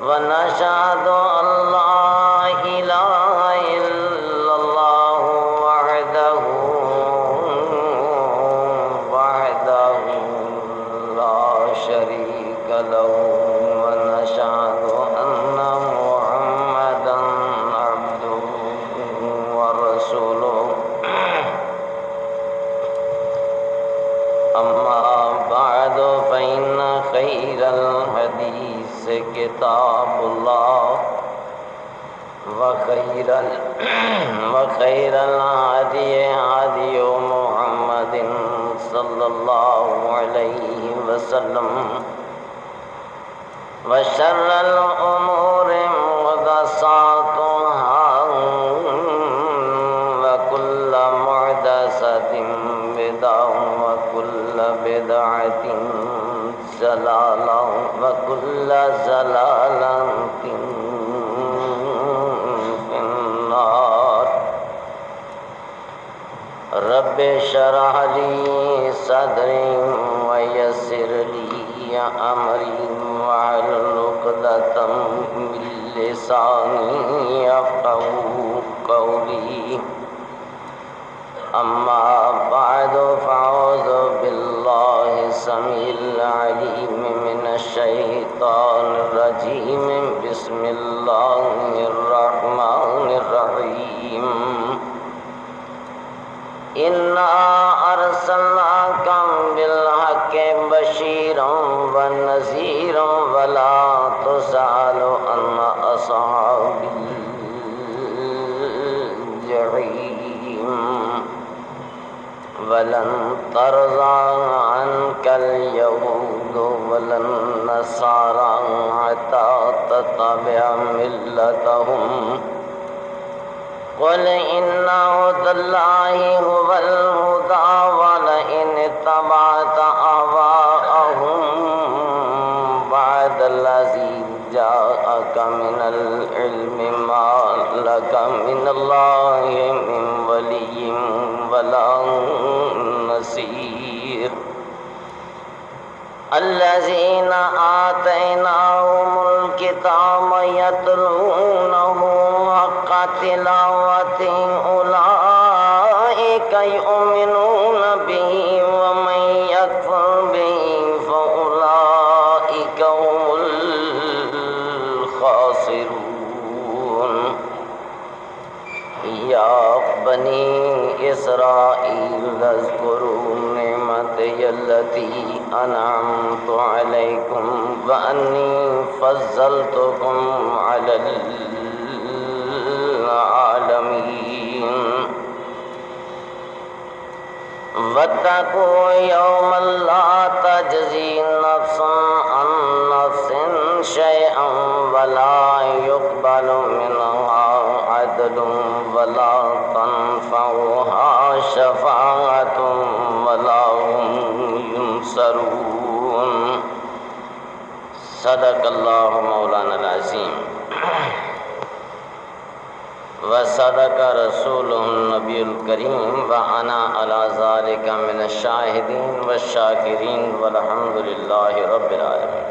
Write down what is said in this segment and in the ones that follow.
ونشهد أن لا إله إلا الله وحده لا شريك له ونشهد أن محمدا عبده ورسوله أما بعد فإن خير الحديث كتاب الله وخير الهدي هدي محمد صلى الله عليه وسلم وشر الأمور محدثاتها وكل محدثة بدعة وكل بدعة ضلالة وكل ضلالة في النار. رب اشرح لي صدري ويسر لي أمري واحلل عقدة من لساني يفقهوا قولي. أما بعد فأعوذ بالله السميع العليم من الشيطان الرجيم. بسم الله الرحمن الرحيم. إنا أرسلناك بالحق بشيرا ونذيرا ولا تسأل عن أصحاب الجحيم. ولن ترضى عنك اليهود ولا النصارى حتى تتبع ملتهم. قل إن هدى الله هو الهدى ولئن اتبعت أهواءهم بعد الذي جاءك من العلم ما لك من الله من ولي ولا نصير. الذين آتيناهم الكتاب يتلونه حق تلاوته أولئك يؤمنون به ومن يكفر به فأولئك هم الخاسرون. يا بني إسرائيل اذكروا نعمتي التي أنعمت عليكم وأني فضلتكم على العالمين. واتقوا يوما لا تجزي نفس عن نفس شيئا ولا يقبل منها عدل ولا تنفعها شفاعة ولا هم ينصرون. صدق الله مولانا العظيم وصدق رسوله النبي الكريم وأنا على ذلك من الشاهدين والشاكرين والحمد لله رب العالمين.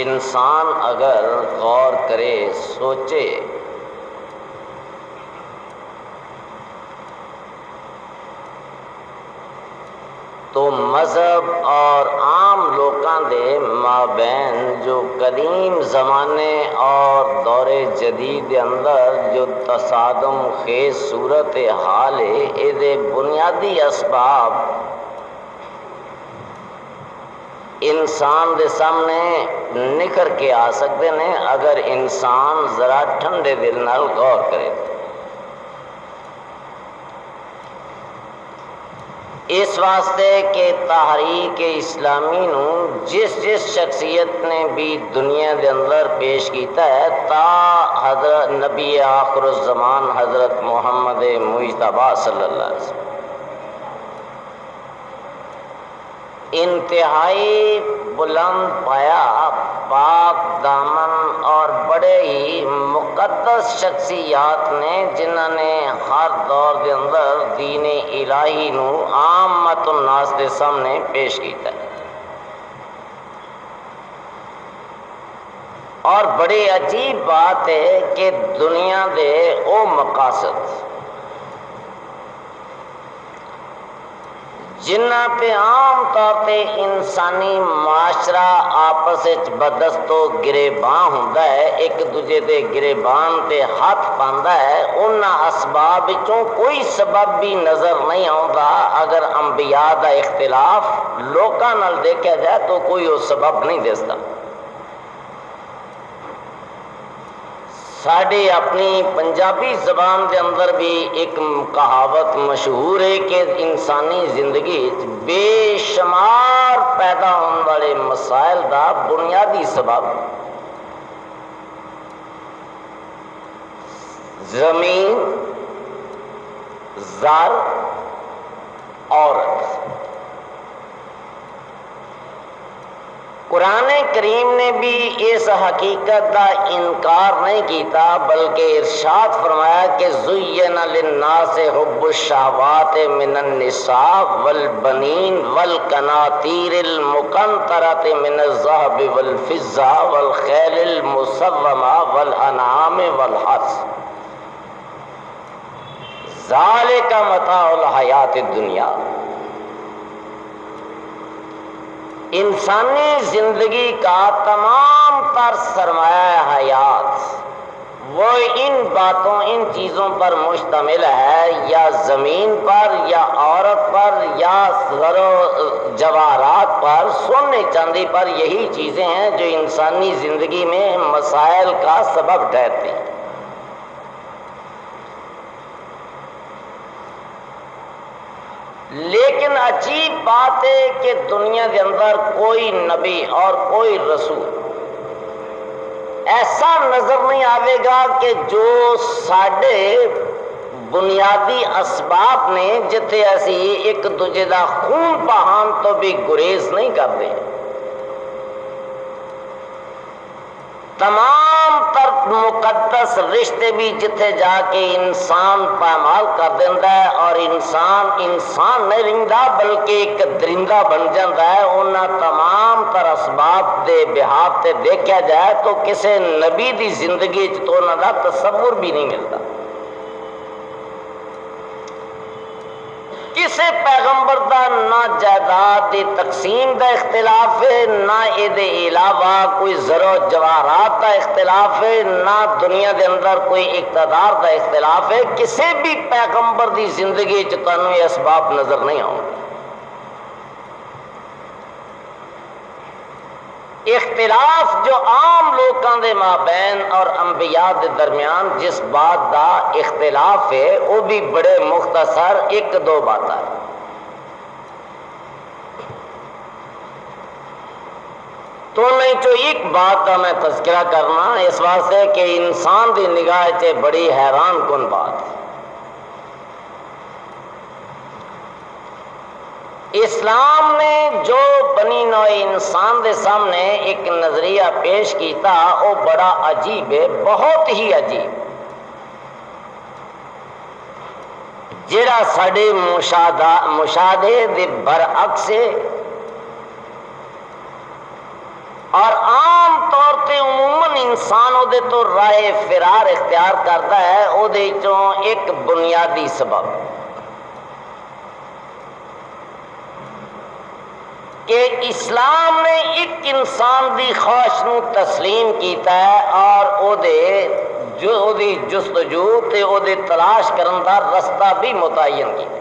انسان اگر غور کرے، سوچے تو مذہب اور عام لوکاں دے مابین جو قدیم زمانے اور دور جدید دے اندر جو تصادم خیز صورت حال ہے، اے دے بنیادی اسباب انسان دے سامنے نکھر کے آ سکتے ہیں اگر انسان ذرا ٹھنڈے دل نال غور کرے. اس واسطے کہ تحریک اسلامی نو جس شخصیت نے بھی دنیا دے اندر پیش کیتا ہے تا حضرت نبی آخر الزمان حضرت محمد مجتبیٰ صلی اللہ علیہ وسلم انتہائی بلند پایا، پاک دامن اور بڑے ہی مقدس شخصیات نے جنہوں نے ہر دور کے اندر دین الہی نو عامت الناس کے سامنے پیش کیتا ہے. اور بڑی عجیب بات ہے کہ دنیا دے او مقاصد جنہ پہ عام طور پہ انسانی معاشرہ آپس بدست و گریباں ہوتا ہے، ایک دوجے دے گریبان تے ہاتھ پاندا ہے، انہاں اسباب وچوں کوئی سبب بھی نظر نہیں آتا. اگر انبیاء دا اختلاف لوکاں نال دیکھا جائے تو کوئی وہ سبب نہیں دستا. ساڑی اپنی پنجابی زبان کے اندر بھی ایک کہاوت مشہور ہے کہ انسانی زندگی بے شمار پیدا ہونے والے مسائل دا بنیادی سبب زمین، زر، عورت. قرآن کریم نے بھی اس حقیقت کا انکار نہیں کیتا، بلکہ ارشاد فرمایا کہ زین للناس حب الشہوات من النساء والبنین والقناطیر المقنطرۃ من الذہب والفضہ والخیل المسومہ والانعام والحرث ذالک متاع الحیات الدنیا. انسانی زندگی کا تمام تر سرمایہ حیات وہ ان باتوں، ان چیزوں پر مشتمل ہے، یا زمین پر، یا عورت پر، یا زر و جواہرات پر، سونے چاندی پر. یہی چیزیں ہیں جو انسانی زندگی میں مسائل کا سبب ٹھہرتی ہیں. لیکن عجیب بات ہے کہ دنیا کے اندر کوئی نبی اور کوئی رسول ایسا نظر نہیں آئے گا کہ جو ساڈے بنیادی اسباب نے جتے اسی ایک دوجے دا خون بہان تو بھی گریز نہیں کرتے. تمام تر مقدس رشتے بھی جتھے جا کے انسان پامال کر دیتا ہے اور انسان نہیں رہندا بلکہ ایک درندہ بن جاتا ہے. انہاں تمام تر اسباب دے بہاف تے دیکھا جائے تو کسی نبی دی زندگی تو انہاں دا تصور بھی نہیں ملتا. کسی پیغمبر دا نہ جائیداد دی تقسیم دا اختلاف ہے، نہ اے دے علاوہ کوئی زر و جواہرات دا اختلاف ہے، نہ دنیا دے اندر کوئی اقتدار دا اختلاف ہے. کسی بھی پیغمبر دی زندگی چ تانوں یہ اسباب نظر نہیں آؤں. اختلاف جو عام لوکاں دے مابین اور انبیاء دے درمیان جس بات دا اختلاف ہے وہ بھی بڑے مختصر ایک دو باتیں ہیں. تو نہیں تو ایک بات کا میں تذکرہ کرنا اس واسطے کہ انسان دی نگاہ سے بڑی حیران کن بات ہے. اسلام نے جو بنی نوع انسان دے سامنے ایک نظریہ پیش کیتا وہ بڑا عجیب ہے، بہت ہی عجیب، جڑا ساڈے مشاہدے دے برعکس ہے اور عام طور تے عموماً انسان او دے تو راہ فرار اختیار کرتا ہے. او دے چوں ایک بنیادی سبب کہ اسلام نے ایک انسان دی خواہش نو تسلیم کیتا ہے اور او دی جستجو تے او دے تلاش کرن دا رستہ بھی متعین کیتا.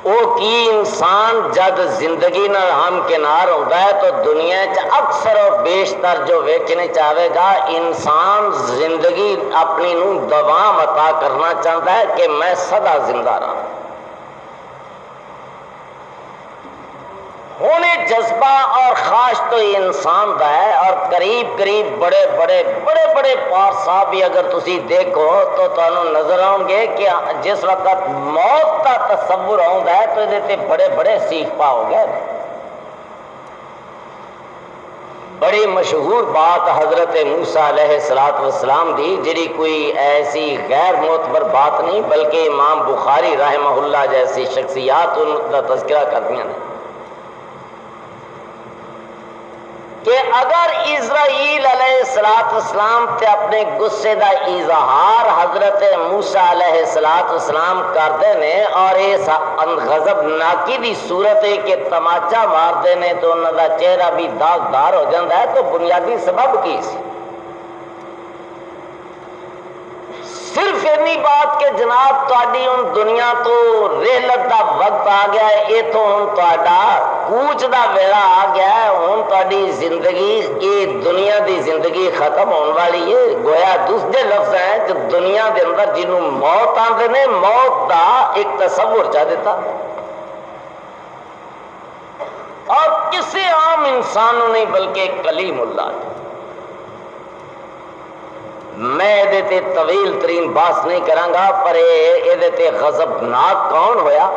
او کی انسان جد زندگی نال ہم کنار ہوتا ہے تو دنیا اکثر اور بیشتر جو ویکھنے چاہے گا انسان زندگی اپنی نو دوام عطا کرنا چاہتا ہے کہ میں سدا زندہ رہا. ہونے جذبہ اور خواہش تو انسان دا ہے اور قریب بڑے پار صاحب بھی اگر تسی دیکھو تو تانوں نظر آؤں گے کہ جس وقت موت کا تصور آؤں ہے تو یہ بڑے سیخ پا ہو گئے. بڑی مشہور بات حضرت موسیٰ علیہ السلام دی، جڑی کوئی ایسی غیر معتبر بات نہیں بلکہ امام بخاری رحمہ اللہ جیسی شخصیات ان کا تذکرہ کرتی ہیں کہ اگر اسرائیل علیہ السلام تے اپنے غصے دا اظہار حضرت موسیٰ علیہ السلام کرتے نے اور اس غضب ناکی دی صورت ہے کہ تماچا مارتے نے تو انہوں دا چہرہ بھی داغدار ہو جاتا ہے، تو بنیادی سبب کی سی؟ صرف اتنی بات کہ جناب تہاڈی ہن دنیا تو رحلت دا وقت آ گیا ہے، یہ تو ہن تہاڈا کوچ دا ویلا آ گیا ہے، ہن تہاڈی زندگی یہ دنیا دی زندگی ختم ہونے والی ہے۔ گویا دوسرے لفظ ہیں جو دنیا دے اندر جنوں موت آندے نے، موت دا ایک تصور چاہ دیتا، اور کسی عام انسانوں نہیں بلکہ کلیم اللہ نے۔ میں یہ طویل ترین بات نہیں کرانگا، پر یہ غضبناک کون ہویا؟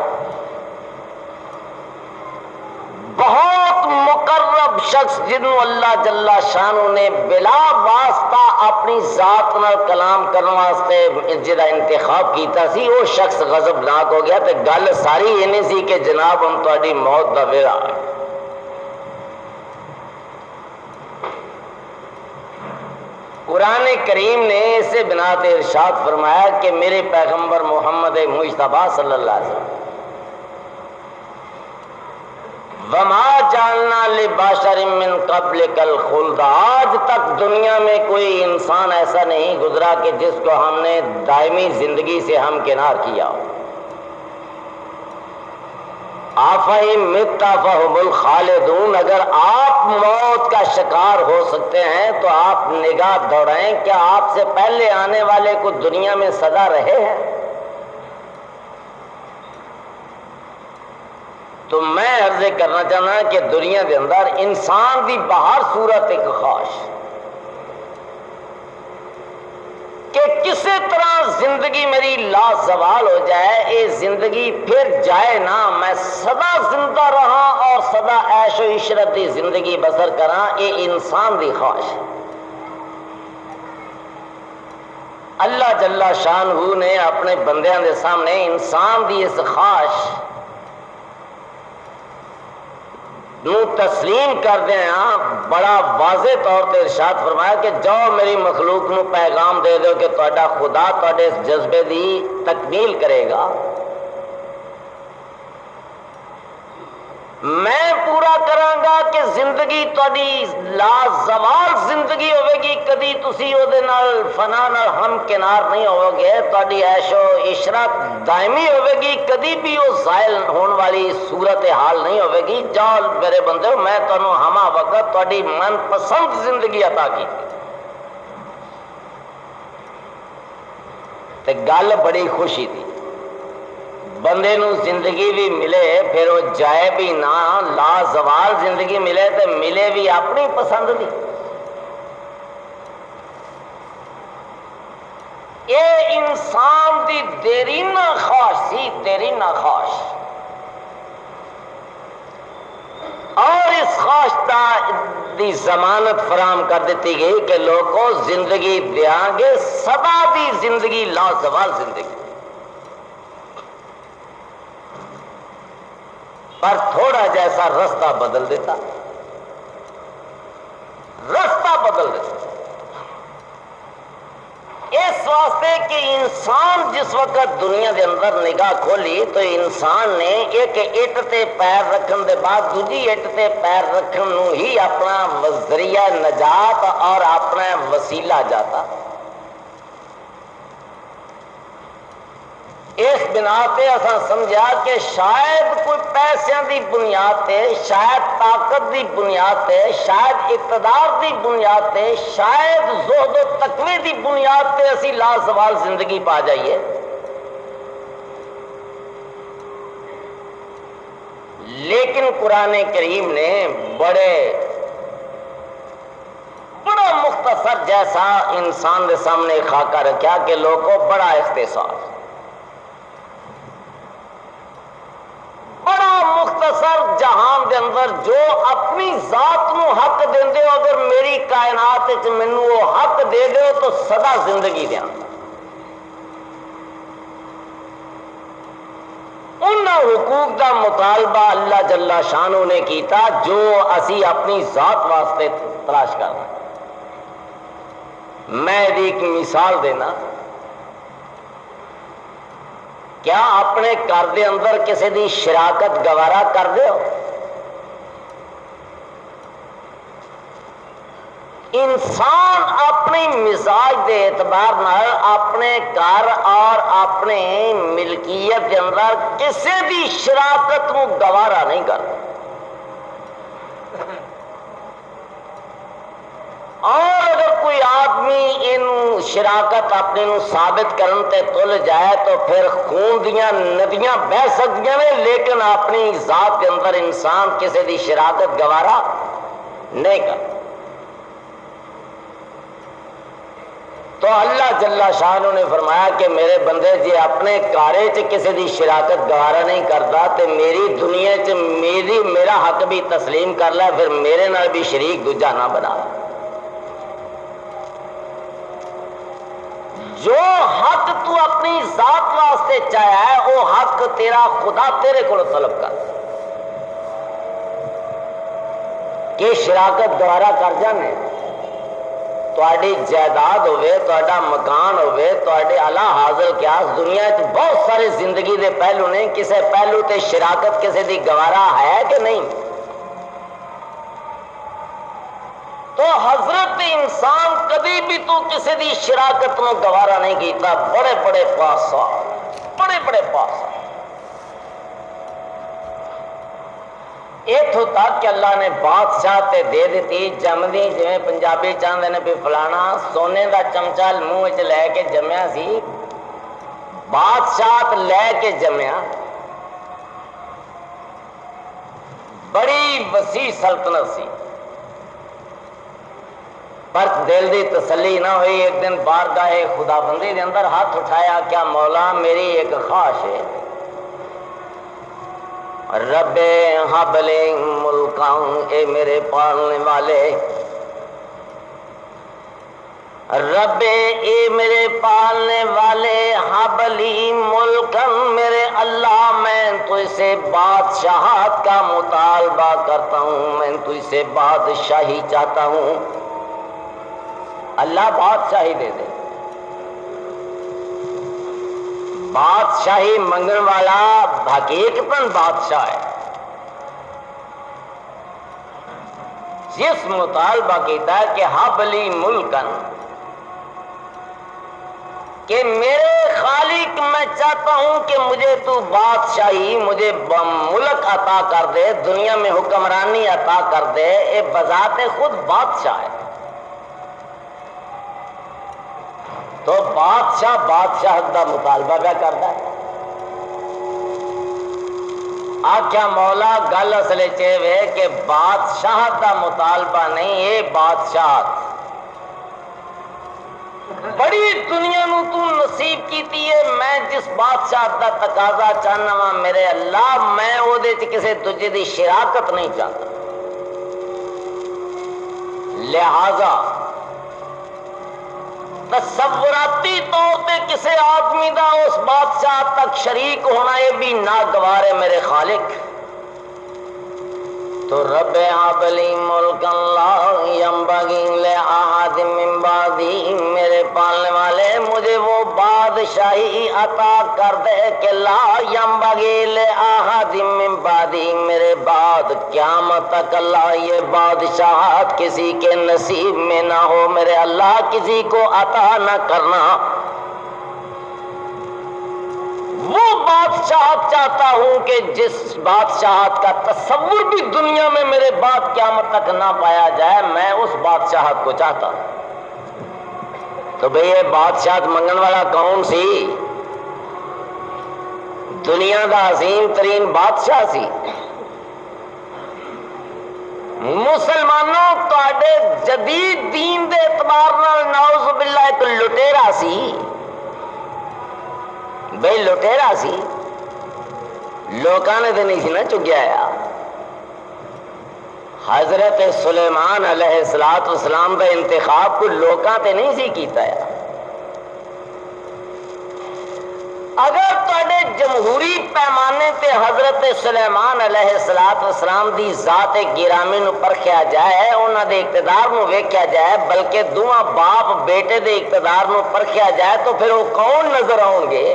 بہت مقرب شخص جنہوں اللہ جل شانہ نے بلا واسطہ اپنی ذات نال کلام کرنے واسطے جدا انتخاب کیتا سی، وہ شخص غضبناک ہو گیا۔ تے گل ساری یہ نہیں سی کہ جناب ہم تہاڈی موت دا ویلا آ گیا۔ قرآن کریم نے اسے بنا تے ارشاد فرمایا کہ میرے پیغمبر محمد مجتبیٰ صلی اللہ علیہ وسلم وَمَا جَعَلْنَا لِبَشَرٍ مِّن قَبْلِكَ الْخُلْدَ، آج تک دنیا میں کوئی انسان ایسا نہیں گزرا کہ جس کو ہم نے دائمی زندگی سے ہمکنار کیا ہو۔ آفَإِن مِتَّ فَهُمُ الْخَالِدُونَ، اگر آپ موت کا شکار ہو سکتے ہیں تو آپ نگاہ دوڑائیں، کیا آپ سے پہلے آنے والے کو دنیا میں سزا رہے ہیں؟ تو میں عرض کرنا چاہنا کہ دنیا کے اندر انسان دی باہر صورت ایک خاص کہ کسی طرح زندگی میری لازوال ہو جائے، یہ زندگی پھر جائے نہ، میں سدا زندہ رہا اور سدا عیش و عشرت دی زندگی بسر کرا، یہ انسان دی خواہش ہے۔ اللہ جل شانہ نے اپنے بندیاں دے سامنے انسان دی اس خواہش نو تسلیم کر دیں، بڑا واضح طور پہ ارشاد فرمایا کہ جاؤ میری مخلوق نو پیغام دے دو کہ تہاڈا خدا تہاڈے اس جذبے دی تکمیل کرے گا، میں پورا کرانگا کہ زندگی تہاڈی لازوال زندگی ہوے گی، کدی تسی او دے نال فنا نال ہمکنار نہیں ہوو گے، تہاڈی عیش و عشرت دائمی ہوے گی، کدی بھی وہ زائل ہون والی صورت حال نہیں ہوے گی۔ جاؤ میرے بندو، میں تانوں ہمہ وقت تہاڈی من پسند زندگی عطا کی تے گل بڑی خوشی تھی، بندے نو زندگی بھی ملے پھر وہ جائے بھی نہ، لازوال زندگی ملے تے ملے بھی اپنی پسند دی۔ یہ انسان دی دیرینہ خواہش سی، دیرینہ خواہش، اور اس خواہش دی ضمانت فراہم کر دیتی گئی کہ لوگوں زندگی دیاں گے، سدا دی زندگی، لازوال زندگی، پر تھوڑا جیسا رستہ بدل دیتا، رستہ بدل دیتا، اس واسطے کہ انسان جس وقت دنیا دے اندر نگاہ کھولی تو انسان نے ایک اٹ تے پیر رکھن دے بعد دوجی اٹ تے پیر رکھن نو ہی اپنا ذریعہ نجات اور اپنا وسیلہ جاتا۔ اس بنا پہ اساں سمجھا کہ شاید کوئی پیسوں دی بنیاد تے، شاید طاقت دی بنیاد تے، شاید اقتدار دی بنیاد تے، شاید زہد و تقوی دی بنیاد تے اسی لازوال زندگی پا جائیے، لیکن قرآن کریم نے بڑا مختصر جیسا انسان کے سامنے خاکہ رکھا کہ لوگوں بڑا اختصار، بڑا مختصر جہان دے اندر جو اپنی ذات نو حق دیندے ہو، اگر میری کائنات وچ مینوں وہ حق دے دیو تو سدا زندگی دیاں ان حقوق دا مطالبہ اللہ جل شانہ نے کیتا جو اسی اپنی ذات واسطے تلاش کرنا۔ میں ایک مثال دینا، کیا اپنے گھر دے اندر کسی دی شراکت گوارا کر دے ہو؟ انسان اپنی مزاج دے اعتبار نال اپنے گھر اور اپنے ملکیت کے اندر کسی دی شراکت کو گوارا نہیں کرتا، اور اگر کوئی آدمی ان شراکت اپنے نو ثابت کرن تے تل جائے تو پھر خون دیاں ندیاں بہ سکدیاں نے، لیکن اپنی ذات کے اندر انسان کسی دی شراکت گوارا نہیں کرتا۔ تو اللہ جل شانہ نے فرمایا کہ میرے بندے جی اپنے کارے چ کسی دی شراکت گوارا نہیں کرتا تے میری دنیا چ میرا حق بھی تسلیم کر لے، پھر میرے نال بھی شریک دوجا نہ بنا۔ جو حق تو اپنی ذات واسطے چاہیا ہے وہ حق تیرا خدا تیرے کو طلب کر کہ شراکت گوارا کر جانے، تہاڈی جائیداد ہوے، تہاڈا مکان ہوے، تہاڈے اعلی حاضر قیاس دنیا وچ بہت سارے زندگی دے پہلو نے، کسے پہلو تے شراکت کسے دی گوارا ہے کہ نہیں؟ تو حضرت انسان کبھی بھی تو کسی دی شراکت نو گوارا نہیں کیتا، بڑے بڑے پاس اتوں تک کہ اللہ نے بادشاہ تے دے دیتی جمدی، جویں پنجابی چاہتے ہیں بھی فلانا سونے دا چمچا منہ وچ لے کے جمیا سی، بادشاہ لے کے جمیا، بڑی وسیع سلطنت سی، پر دل دی تسلی نہ ہوئی۔ ایک دن بارگاہ خدا بندی دے اندر ہاتھ اٹھایا، کیا مولا میری ایک خواہش ہے، رب حبل ملکاں، اے میرے پالنے والے رب، اے میرے پالنے والے، حبلی ملکن، میرے اللہ میں تو سے بادشاہت کا مطالبہ کرتا ہوں، میں تو سے بادشاہی چاہتا ہوں۔ اللہ بادشاہی دے دے، بادشاہی منگن والا حقیقتاً بادشاہ ہے، جس مطالبہ کیتا ہے کہ حبلی ملکن، کہ میرے خالق میں چاہتا ہوں کہ مجھے تو بادشاہی، مجھے ملک عطا کر دے، دنیا میں حکمرانی عطا کر دے۔ اے بذات خود بادشاہ ہے، تو بادشاہ دا مطالبہ کیا کرتا ہے؟ آکھیا مولا گل اصل چے کہ بادشاہ دا مطالبہ نہیں، یہ بادشاہت بڑی دنیا نو تو نصیب کیتی ہے، میں جس بادشاہ دا تقاضا چاہنا وا میرے اللہ، میں او دے چ کسے دوجے دی شراکت نہیں چاہتا، لہذا تصوراتی طور پہ کسی آدمی دا اس بادشاہ تک شریک ہونا یہ بھی ناگوار ہے میرے خالق۔ تو رب حبلی ملکا لا ینبغی لأحد من بعدی، میرے پالنے والے مجھے وہ بادشاہی عطا کر دے کہ لا ینبغی لأحد من بعدی، میرے بعد قیامت تک اللہ یہ بادشاہت کسی کے نصیب میں نہ ہو، میرے اللہ کسی کو عطا نہ کرنا۔ وہ بادشاہت چاہتا ہوں کہ جس بادشاہت کا تصور بھی دنیا میں میرے بعد قیامت تک نہ پایا جائے، میں اس بادشاہت کو چاہتا ہوں۔ تو بھئی یہ بادشاہت منگن والا کون سی؟ دنیا کا عظیم ترین بادشاہ سی۔ مسلمانوں تواڈے جدید دین دے اعتبار نال نعوذ باللہ ایک لٹیرا سی، بھئی لٹیرا سی، لوکاں نے تو نہیں سی نا چگیا، حضرت سلیمان علیہ السلام کا انتخاب کوئی لوکاں تے نہیں سی کیتا ہے. اگر تواڈے جمہوری پیمانے تے حضرت سلیمان علیہ السلام دی ذات گرامی نو پرکھیا جائے، انہاں دے اقتدار نو ویکھیا جائے، بلکہ دوواں باپ بیٹے دے اقتدار نو پرکھیا جائے، تو پھر وہ کون نظر آؤں گے؟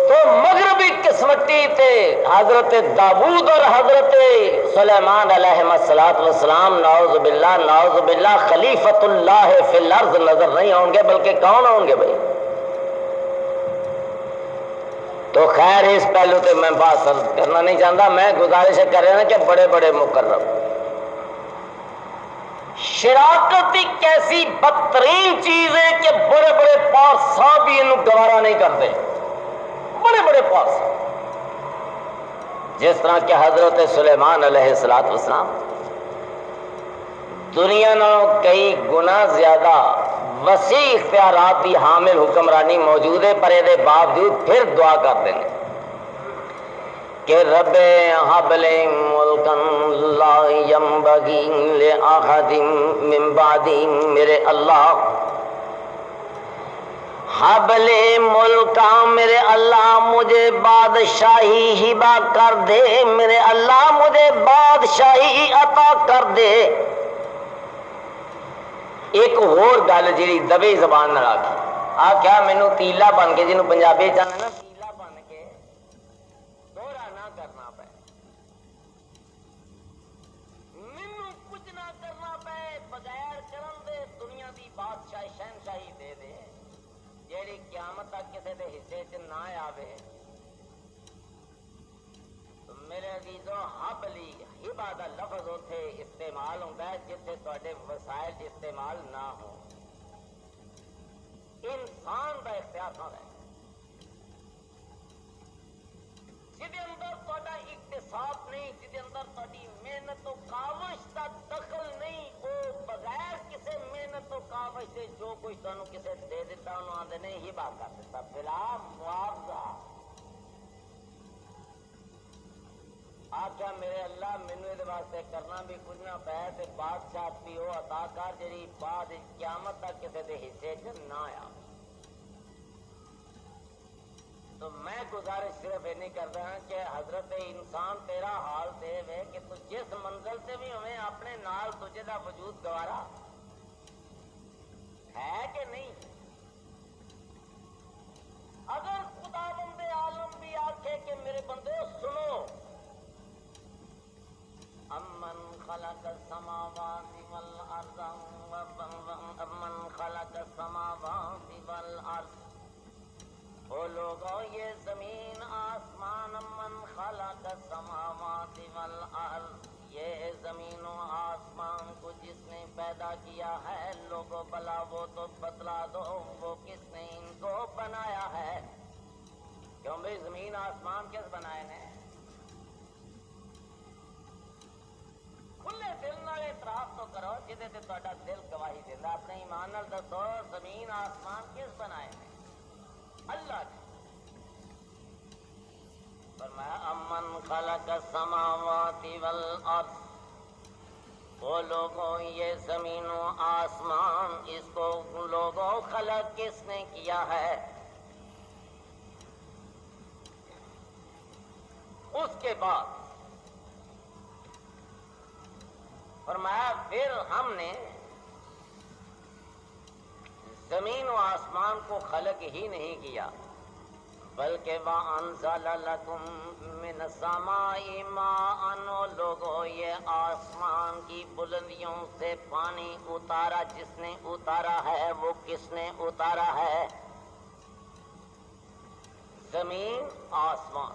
تو مغربی قسمتی تے حضرت داؤد اور حضرت سلیمان علیہ السلام نعوذ باللہ خلیفۃ اللہ فی الارض نظر نہیں آؤں گے، بلکہ کون آؤں گے بھائی؟ تو خیر اس پہلو تے میں بات کرنا نہیں چاہتا. میں گزارش کر رہا کہ بڑے بڑے مقرر شراکت ایک ایسی بدترین چیز ہے کہ بڑے بڑے پارسا بھی انہوں گوارا نہیں کرتے. بڑے بڑے پارسا جس طرح کہ حضرت سلیمان علیہ السلام دنیا نالوں کئی گنا زیادہ وسیع اختیارات کی حامل حکمرانی موجود ہے، پر یہ باوجود پھر دعا کرتے ہیں کہ رب ہب لی ملکا لا ینبغی لأحد من بعدی، میرے اللہ ہب لی ملکا، میرے اللہ مجھے بادشاہی ہبہ کر دے، میرے اللہ مجھے بادشاہی عطا کر دے. ایک اور گل جی دبی زبان نہ آخیا مینو تیلا بن کے، جنہوں پنجابی چاہتے نا تیلا بن کے دوہرا نہ کرنا پے، مینو کچھ نہ کرنا پے، بغیر کرن دے دنیا دی بادشاہی شہنشاہی دے دے جیڑی قیامت تک کسی دے حصے چ نہ آوے. میرے عزیزو ہب لی ہبہ دا لفظ اتنے استعمال ہوتا ہے جتنے تواڈے وسائل استعمال نہ ہو. انسان دا اختیار نہ رہے جہدے اندر تواڈا اقتصاد نہیں، جہدے اندر تواڈی محنت و کاوش دا دخل نہیں، وہ بغیر کسی محنت و کاوش دے جو کچھ تانوں کسے دے دیتا انہوں آندے نے ہبہ کر دیتا بلا معاوضہ. آخیا میرے اللہ مینو یہ واسطے کرنا بھی کچھ نہ پے تے بادشاہ بھی وہ عطا کر جی بعد قیامت تک کسی کے حصے چ نہ آ. تو میں گزارش صرف یہ نہیں کرتا کہ حضرت انسان تیرا حال دے وے کہ تو جس منزل سے بھی ہوئے اپنے نال تجھے دا وجود گوارا ہے کہ نہیں. اگر خدا بندے عالم بھی آکھے کہ میرے بندے سنو، امن خلق السماوات والارض امن خلق السماوات والارض، وہ لوگوں یہ زمین آسمان، امن خلق السماوات والارض، یہ زمین و آسمان کو جس نے پیدا کیا ہے، لوگوں بلا وہ تو بتلا دو وہ کس نے ان کو بنایا ہے. کیوں بھائی زمین آسمان کس بنائے نے؟ کھلے دل نال اعتراف تو کرو جہدے تے تہاڈا دل گواہی دیندا، اپنے ایمان نال دسو زمین آسمان کس بنائے نے؟ اللہ نے. فرمایا امن خلق السماوات والارض، وہ لوگوں یہ زمین و آسمان اس کو لوگوں خلق کس نے کیا ہے؟ اس کے بعد فرمایا پھر ہم نے زمین و آسمان کو خلق ہی نہیں کیا بلکہ وَأَنزَلَ لَكُم مِّنَ السَّمَاءِ مَاءً، لوگوں یہ آسمان کی بلندیوں سے پانی اتارا. جس نے اتارا ہے وہ کس نے اتارا ہے؟ زمین آسمان.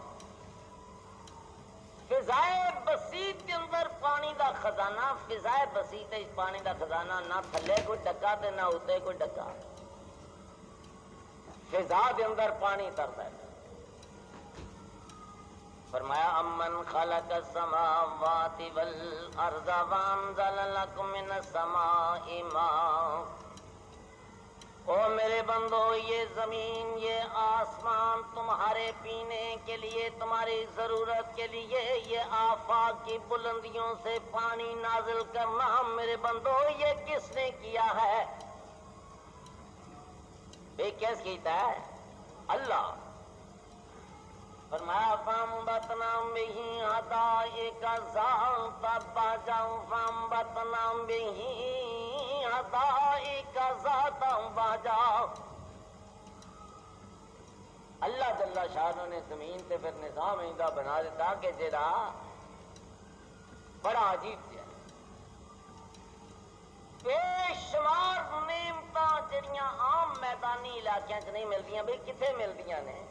فضائے بسیط کے اندر پانی دا خزانہ، فضائے بسیط پانی دا خزانہ، نہ تھلے کوئی ڈکا تے نہ اتنے کوئی ڈکا، فضا دے اندر پانی ترتا ہے. فرمایا امن خلق السماوات والارض وانزل لكم من السماء ماء، او میرے بندو، یہ زمین یہ آسمان تمہارے پینے کے لیے، تمہاری ضرورت کے لیے، یہ آفاق کی بلندیوں سے پانی نازل کرنا میرے بندو یہ کس نے کیا ہے؟ یہ کیس کیتا ہے؟ اللہ۔ فرمایا فَأَنبَتْنَا بِهِ حَدَائِقَ ذَاتَ بَهْجَةٍ فَأَنبَتْنَا بِهِ حَدَائِقَ ذَاتَ بَهْجَةٍ۔ اللہ جل شانہ نے زمین تے پھر نظام ایندہ بنا دیتا کہ جڑا بڑا عجیب ہے، بے شمار نعمتاں جڑیاں عام میدانی علاقیاں چ نہیں ملدیاں، بھئی کتنے ملدیاں نے؟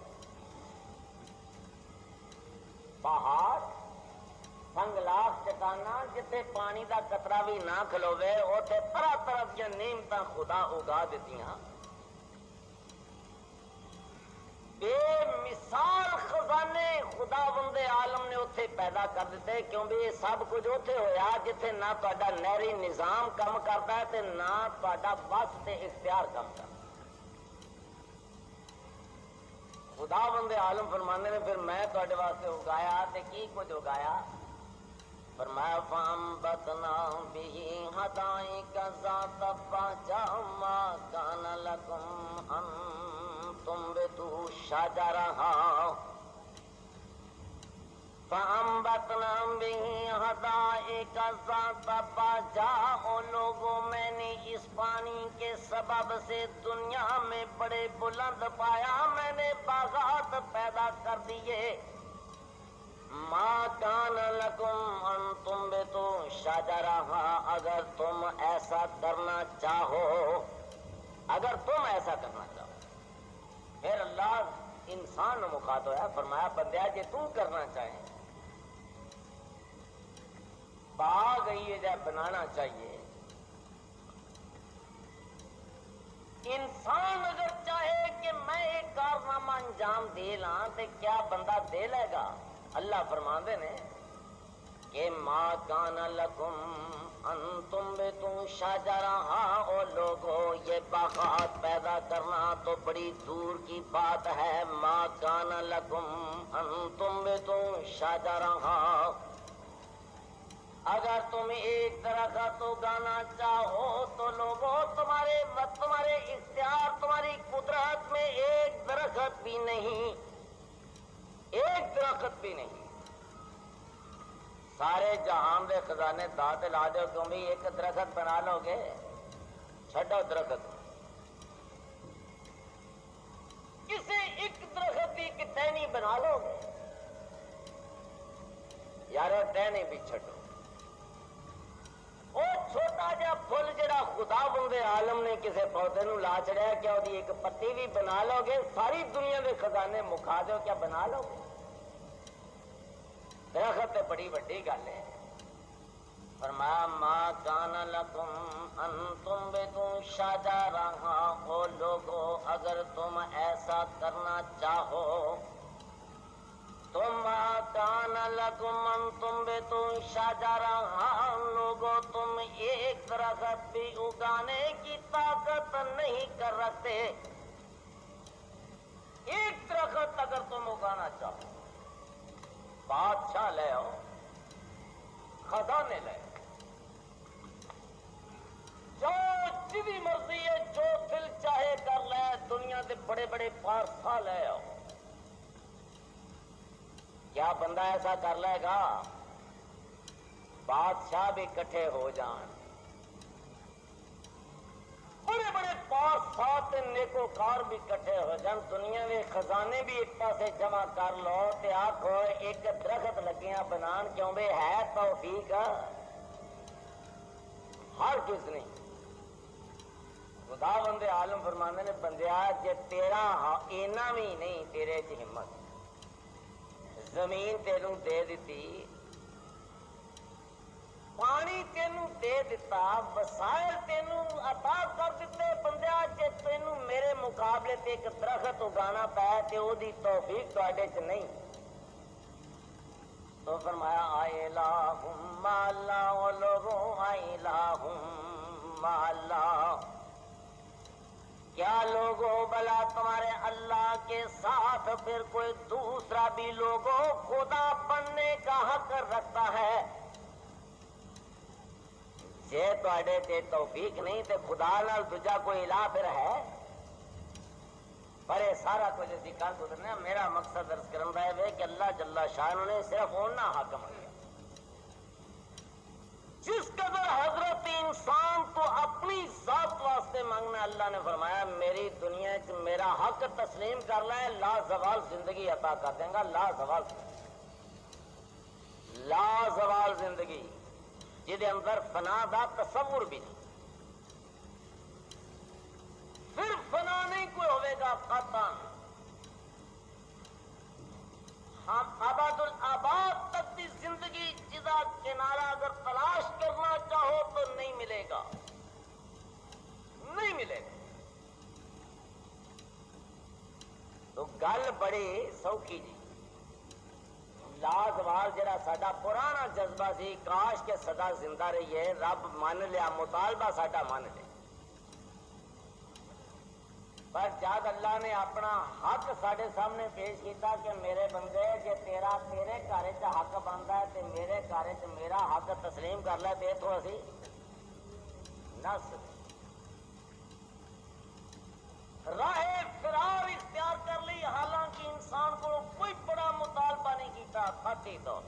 پہاڑ، سنگلاخ چٹانا، جتھے پانی دا قطرہ بھی نہ کھلوے اوتھے طرح طرح دیا نعمتاں خدا اگا دیتیاں۔ بے مثال خزانے خدا بند عالم نے اتنے پیدا کر دیتے، کیونکہ یہ سب کچھ اتنے ہویا جتھے نہ تہاڈا نہری نظام کم کرتا ہے تے نہ تہاڈا بس تے اختیار کم کرتا۔ خدا بند عالم فرمانے نے پھر میں تہاڈے واسطے اگایا تے کی کچھ اگایا؟ فرمایا فَأَنبَتْنَا بِهِ حَدَائِقَ ذَاتَ بَهْجَةٍ مَا كَانَ لَكُمْ أَن تُنبِتُوا شَجَرَهَا فَأَنبَتْنَا بِهِ حَدَائِقَ ذَاتَ بَهْجَةٍ۔ او لوگوں، میں نے اس پانی کے سبب سے دنیا میں بڑے بلند پایا، میں نے باغات پیدا کر دیے۔ ما کان لکم ان تنبتوا شجرہا، اگر تم ایسا کرنا چاہو، اگر تم ایسا کرنا چاہو۔ پھر اللہ انسان نے مخاطب ہے، فرمایا بندیا جے تو کرنا چاہے باغ یہ جا بنانا چاہیے۔ انسان اگر چاہے کہ میں ایک کارنامہ انجام دے لاں تو کیا بندہ دے لے گا؟ اللہ فرماندے نے کہ ما کان لکم ان تنبتوا شجرہا، او لوگو یہ باغات پیدا کرنا تو بڑی دور کی بات ہے۔ ما کان لکم ان تنبتوا شجرہا، اگر تم ایک درخت اگانا چاہو تو لوگوں تمہارے اختیار، تمہاری قدرت میں ایک درخت بھی نہیں، ایک درخت بھی نہیں۔ سارے جہان دے خزانے دات لا دو، تم بھی ایک درخت بنا لو گے؟ چھڈو درخت، کسی ایک درخت کی ایک ٹہنی بنا لو گے؟ یارو ٹہنی بھی چھڈو، وہ چھوٹا جا پھل جڑا خدا بند عالم نے کسی پودے نو لا چڑیا، کیا وہ ایک پتی بھی بنا لو گے؟ ساری دنیا کے خزانے مکھا دو، کیا بنا لو گے؟ درخت بڑی وڈی گل ہے۔ فرمایا ما کان لکم ان تنبتوا شجرہا، او لوگو اگر تم ایسا کرنا چاہو، تم ما کان لکم ان تنبتوا شجرہا، لوگو تم ایک درخت بھی اگانے کی طاقت نہیں کر رکھتے۔ ایک درخت اگر تم اگانا چاہو، بادشاہ لے آؤ، خزانے لے، جو جی مرضی ہے، جو دل چاہے کر لے، دنیا کے بڑے بڑے پارسا لے آؤ، کیا بندہ ایسا کر لے گا؟ بادشاہ بھی کٹھے ہو جان، بڑے بڑے پارسات نیکوکار بھی کٹھے ہو جان، دنیا کے خزانے بھی ایک پاسے جمع کر لو تے آکھو ایک درخت لگیاں بنان، کیوں بے ہے توفیق ہر کس نہیں۔ خدا بند عالم فرماندے نے بندیا جے تیرا اینا بھی نہیں تیرے چ ہمت، زمین تینوں دے دیتی، پانی تینوں دے دیتا، وسائل تینوں عطا کر دیتے، بندیا جے تینوں میرے مقابلے تے ایک درخت اگانا پائے تے او دی توفیق تواڈے چ نہیں، تو فرمایا آئے الہم اللہ، او لوگوں آئے الہم اللہ، کیا لوگوں بھلا تمہارے اللہ کے ساتھ پھر کوئی دوسرا بھی لوگوں خدا بننے کا حق رکھتا ہے؟ جے تواڈے تے توفیق نہیں تے خدا نال دوجا کوئی الہ پھر ہے؟ پر یہ سارا کچھ اسی کر گزرنا. میرا مقصد عرض کرن دا ہے کہ اللہ جل شانہ نے صرف اونا حق منگیا جس قدر حضرت انسان تو اپنی ذات واسطے مانگنا. اللہ نے فرمایا میری دنیا چ میرا حق تسلیم کر لے لا زوال زندگی عطا کر دیں گا. لا زوال زندگی جہدے اندر فنا دا تصور بھی نہیں. پھر فنا نہیں کوئی ہوئے گا قطعاً. ہم آباد الآباد تک کی زندگی جدا کنارہ اگر تلاش کرنا چاہو تو نہیں ملے گا، نہیں ملے گا. تو گل بڑی سوکھی جی. لازوال جڑا ساڈا پرانا جذبہ سی کاش کے سدا زندہ رہیے، رب مان لیا، مطالبہ ساڈا مان لیا. پر جب اللہ نے اپنا حق ساڈے سامنے پیش کیتا کہ میرے بندے جے تیرا تیرے گھر چ حق بنتا ہے تے میرے گھر چ میرا حق تسلیم کر لے تے اتوں اسی نس راہ فرار اختیار کر لی. حالانکہ انسان کو کوئی بڑا مطالبہ نہیں کیتا خاطی طور.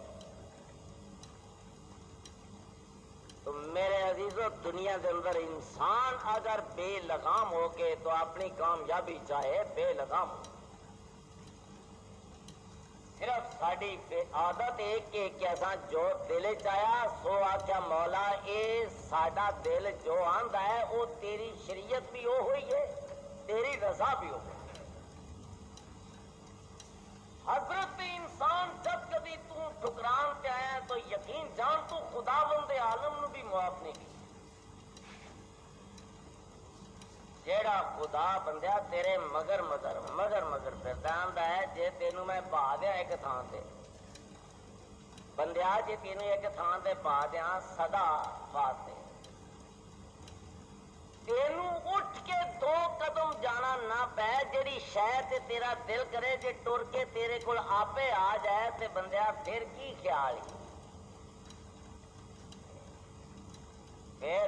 تو میرے عزیزو دنیا کے اندر انسان اگر بے لگام ہو کے تو اپنی کامیابی چاہے بے لگام ہو. صرف ساری عادت ایک کہ ایسا جو دل چاہیا سو آخیا مولا اے ساڈا دل جو آندا ہے وہ تیری شریعت بھی وہ ہوئی ہے تیری رضا بھی ہو. حضرت انسان جب کبھی تو ٹھکران پہ آیا تو یقین جان تو خدا بند عالم نو بھی معاف نہیں کی. جیڑا خدا بندیا تیرے مگر پھردا آندا ہے جے تینوں میں پا دیا ایک تھان تے بندیا جے تینوں ایک تھان تے پا دیا سدا واسطے تینوں اٹھ کے 2 قدم جانا نہ پے. جیڑی شاید تیرا دل کرے جے ٹر کے تیرے کول آپے آ جائے تے بندیا پھر کی خیال ہی. پھر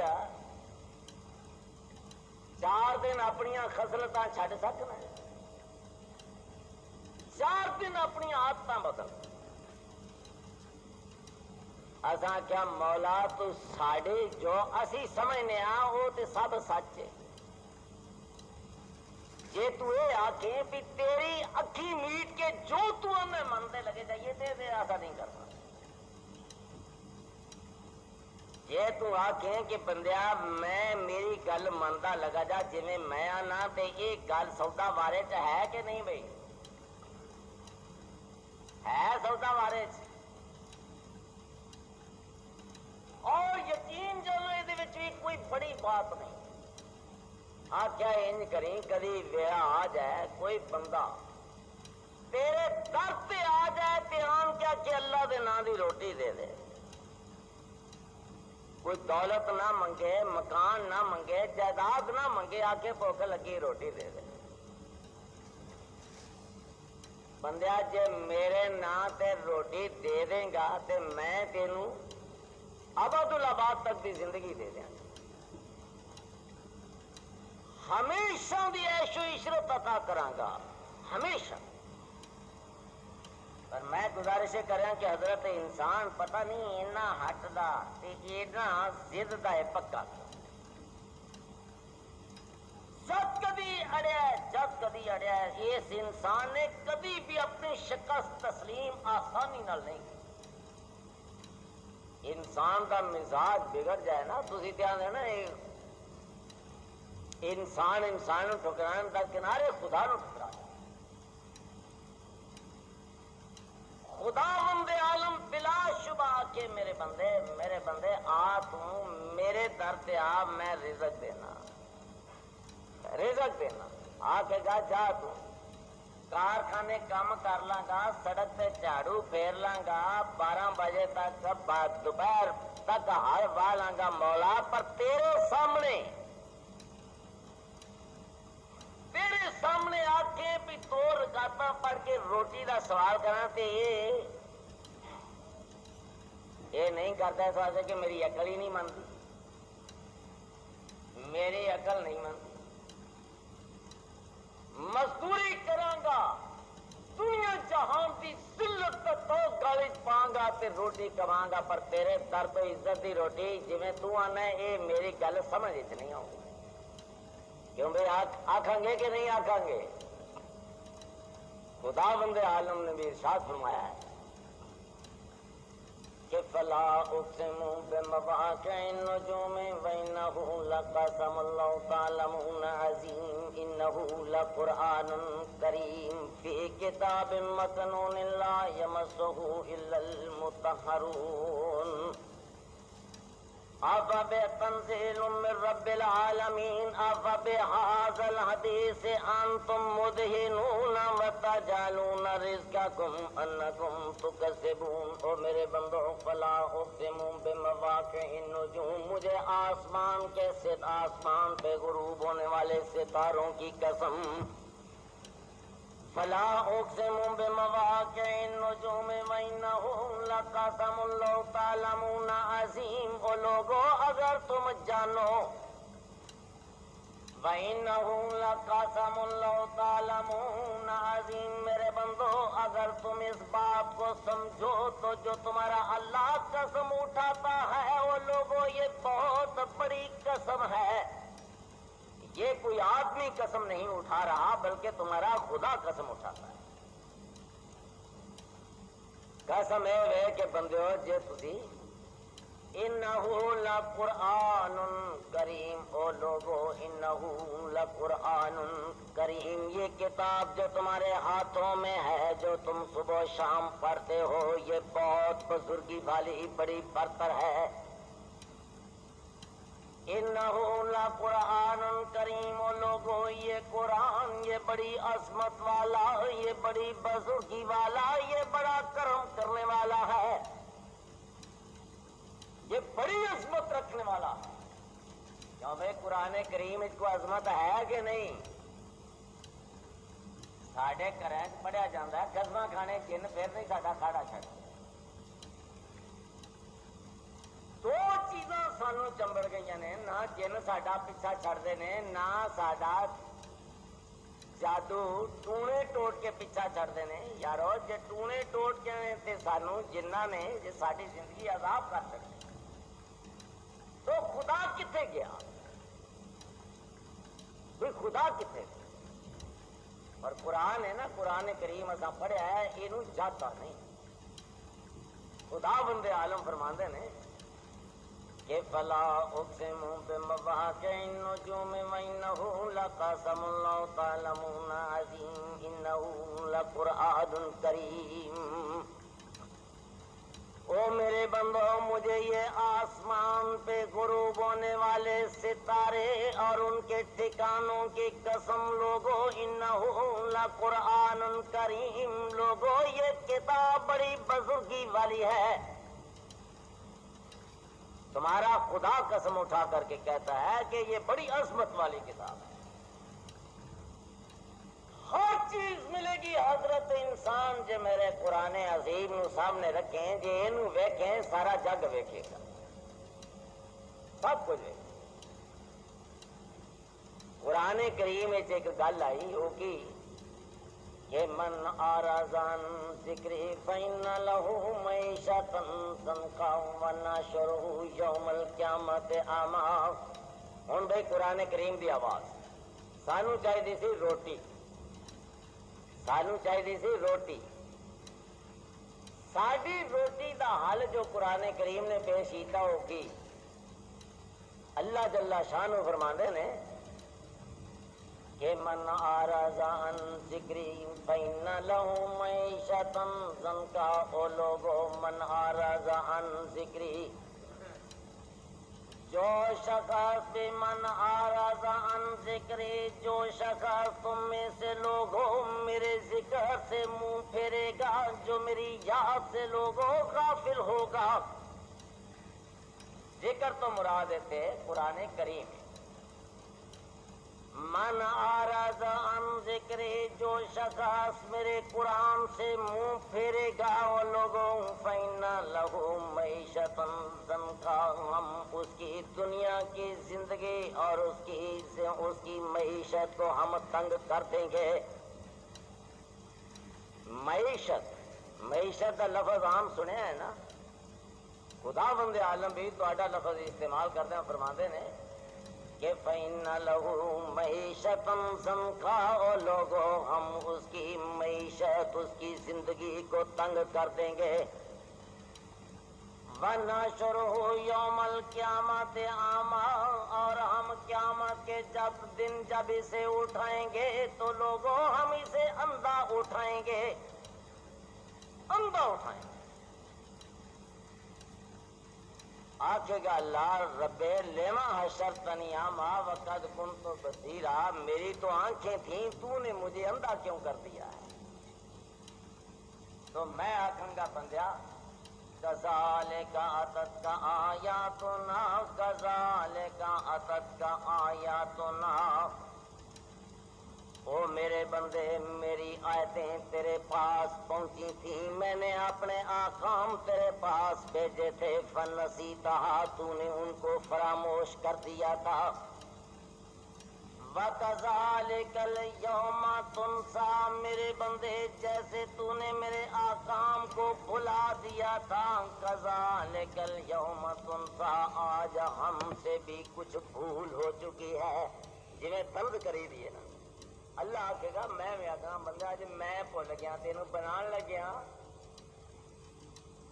4 دن اپنی خصلتاں چھڈ سکنا، 4 دن اپنی عادتاں بدل. اساں کیا مولا تو ساڈے جو اسی سمجھنے وہ تے سب سچ ہے. جے تو یہ آکھیں بھی تیری اکھی میٹ کے جو تو ہمیں منتے لگے جائیے تے ایسا نہیں کرنا. جے تو آکھیں کہ بندیا میں میری گل منتا لگا جا جی میں آنا تے یہ گل سودا بارے چ ہے کہ نہیں بھائی ہے سودا بارے چ. اور یقین جانو یہ بھی کوئی بڑی بات نہیں. کیا انج کریں کدی ویڑا آ جائے کوئی بندہ تیرے در پہ آ جائے تے آن کیا کہ اللہ دے نام دی روٹی دے دے. کوئی دولت نہ منگے، مکان نہ منگے، جائیداد نہ منگے، آ کے بھوک لگی روٹی دے دے. بندیا جے میرے نام تے روٹی دے دیں گا تے میں تینوں ابد الآباد تک دی زندگی دے دیں. ہمیشہ دی عیش و عشرت عطا کراں گا ہمیشہ. پر میں گزارش کریں کہ حضرت انسان پتہ نہیں اینا ہٹ دا تے اینا ضد دا ہے پکا. جب کبھی اڑیا ہے اس انسان نے کبھی بھی اپنی شکست تسلیم آسانی نال نہیں کی. انسان کا مزاج بگڑ جائے نا تسی دھیان دینا انسان نو ٹھکران دا کنارے خدا نو ٹھکرا. خدا بند عالم بلا شبہ کہ میرے بندے آ تو میرے در تے آ میں رزق دینا آ کے گا جا تو کارخانے کام کر لاں گا، سڑک تے جھاڑو پھیر لاں گا، 12 بجے تک دوپہر تک ہر واہ لاں گا مولا. پر تیرے سامنے روٹی دا سوال کرا تے یہ نہیں کرتا اس واسطے کہ میری عقل ہی نہیں مانتی، میری عقل نہیں مانتی، مزدوری کرانگا دنیا جہان کی ذلت تو گالی پاؤں گا تے روٹی کماؤں گا، پر تیرے در تو عزت دی روٹی جویں تو آنا ہے یہ میری گل سمجھ نہیں آؤں، کیوں بھائی آکھاں گے کہ نہیں آکھاں گے؟ خدا بندے عالم نے بھی ارشاد فرمایا ہے کہ فلا اقسم بمواقع النجوم وانه لقسم لو تعلمون عظیم انه لقرآن کریم فی کتاب مکنون لا یمسہ الا المطہرون افبتنزیل من رب العالمین افبہذا الحدیث انتم مدہنون وتجعلون رزقکم انکم تکذبون۔ او میرے بندو فلا اقسم بمواقع النجوم، مجھے آسمان کے آسمان پہ غروب ہونے والے ستاروں کی قسم، فلا اقسم بمواقع النجوم وانه لقسم لو تعلمون عظیم۔ او لوگو اگر تم جانو، وانه لقسم لو تعلمون عظیم، میرے بندو اگر تم اس بات کو سمجھو تو جو تمہارا اللہ قسم اٹھاتا ہے وہ لوگوں یہ بہت بڑی قسم ہے، یہ کوئی آدمی قسم نہیں اٹھا رہا بلکہ تمہارا خدا قسم اٹھاتا ہے۔ قسم ہے کہ بندیو جے تسی انہو لقرآن کریم، او لوگو انہو لقرآن کریم، یہ کتاب جو تمہارے ہاتھوں میں ہے جو تم صبح و شام پڑھتے ہو یہ بہت بزرگی والی بڑی برتر ہے۔ انہو لقرآن کریم، او لوگو یہ قرآن یہ بڑی عظمت والا، یہ بڑی بزرگی والا، یہ بڑا کرم کرنے والا ہے، یہ بڑی عظمت رکھنے والا ہے۔ کیوں بھائی قرآن کریم اس کو عظمت ہے کہ نہیں؟ ساڈے گھراں پڑھیا جاتا ہے قسم کھانے جن پھر نہیں ساڈا کھاڑا چھڈ، دو چیزاں سانو چمبڑ گئی نے، نہ جن ساڈا پیچھا چھڑتے ہیں نہ ساڈا جادو ٹونے ٹوٹ کے پیچھا چھڑتے ہیں۔ یارو جے ٹونے ٹوٹ کے تے سانو جنہ نے جے ساری زندگی عذاب کر سکتے تو خدا کتنے گیا؟ کوئی خدا کتنے گیا؟ اور قرآن ہے نا، قرآن کریم اساں پڑھیا ہے، یہ جاتا نہیں۔ خدا بندے عالم فرماندے نے کہ فلا اقسم بمواقع النجوم وانه لقسم لو تعلمون عظیم انه لقرآن کریم۔ او میرے بندو مجھے یہ آسمان پہ غروب ہونے والے ستارے اور ان کے ٹھکانوں کی قسم لوگو انه لقرآن کریم، لوگو یہ کتاب بڑی بزرگی والی ہے۔ تمہارا خدا قسم اٹھا کر کے کہتا ہے کہ یہ بڑی عظمت والی کتاب ہے، ہر چیز ملے گی حضرت انسان جے میرے قرآن عظیم نو سامنے رکھیں، جے اینو ویکھیں سارا جگ ویکھے گا، سب کچھ ویکھے۔ قرآن کریم وچ ایک گل آئی وہ کی کہ من اعرض عن ذکری فإن له معیشۃ ضنکا ونحشرہ یوم القیامۃ اعمیٰ۔ ہن بھائی قرآن کریم دی آواز سانو چاہیے سی روٹی، سانو چاہیے سی روٹی، ساری روٹی دا حل جو قرآن کریم نے پیش کیتا ہو کی اللہ جل شانہ فرماندے نے کہ من اعرض عن ذکری فإن له معیشۃ ضنکا، او لوگو من اعرض عن ذکری، جو شخص بھی من اعرض عن ذکری، جو شخص تم میں سے لوگوں میرے ذکر سے منہ پھیرے گا، جو میری یاد سے لوگوں غافل ہوگا۔ ذکر تو مراد ہے قرآن کریم، من اعرض عن ذکری، جو شخص میرے قرآن سے منہ پھیرے گا وہ لوگوں فَإِنَّ لَهُ مَعِيشَةً ضَنْكًا، ہم اس کی دنیا کی زندگی اور اس کی معیشت کو ہم تنگ کر دیں گے۔ معیشت کا لفظ عام سنیا ہے نا، خدا بند عالم بھی تہاڈا لفظ استعمال کرتے ہیں، فرماندے نے کہ فَإِنَّ لَهُ مَعِيشَةً ضَنْكًا، او لوگوں ہم اس کی معیشت، اس کی زندگی کو تنگ کر دیں گے۔ وَنَحْشُرُهُ يَوْمَ الْقِيَامَةِ أَعْمَىٰ، اور ہم قیامت کے دن جب اسے اٹھائیں گے تو لوگوں ہم اسے اندھا اٹھائیں گے، اندھا اٹھائیں گے۔ آکھے گا اللہ رب لما حشرتنی اعمی وقد کنت بصیرا، میری تو آنکھیں تھیں، تو نے مجھے اندھا کیوں کر دیا ہے؟ تو میں آکھوں گا بندیا کذالک اتتک آیاتنا، کذالک اتتک آیاتنا، او میرے بندے میری آیتیں تیرے پاس پہنچی تھیں، میں نے اپنے احکام تیرے پاس بھیجے تھے، فنسیتھا، تو نے ان کو فراموش کر دیا تھا۔ وَكَذَلِكَ الْيَوْمَ تُنسَىٰ، میرے بندے جیسے تو نے میرے احکام کو بھلا دیا تھا، كَذَلِكَ الْيَوْمَ تُنسَىٰ، آج ہم سے بھی کچھ بھول ہو چکی ہے، جنہیں طرد کری دیے نا۔ اللہ آکھے گا میں آکھاں بندہ اج میں بھول گیا، تینوں بنان لگیا،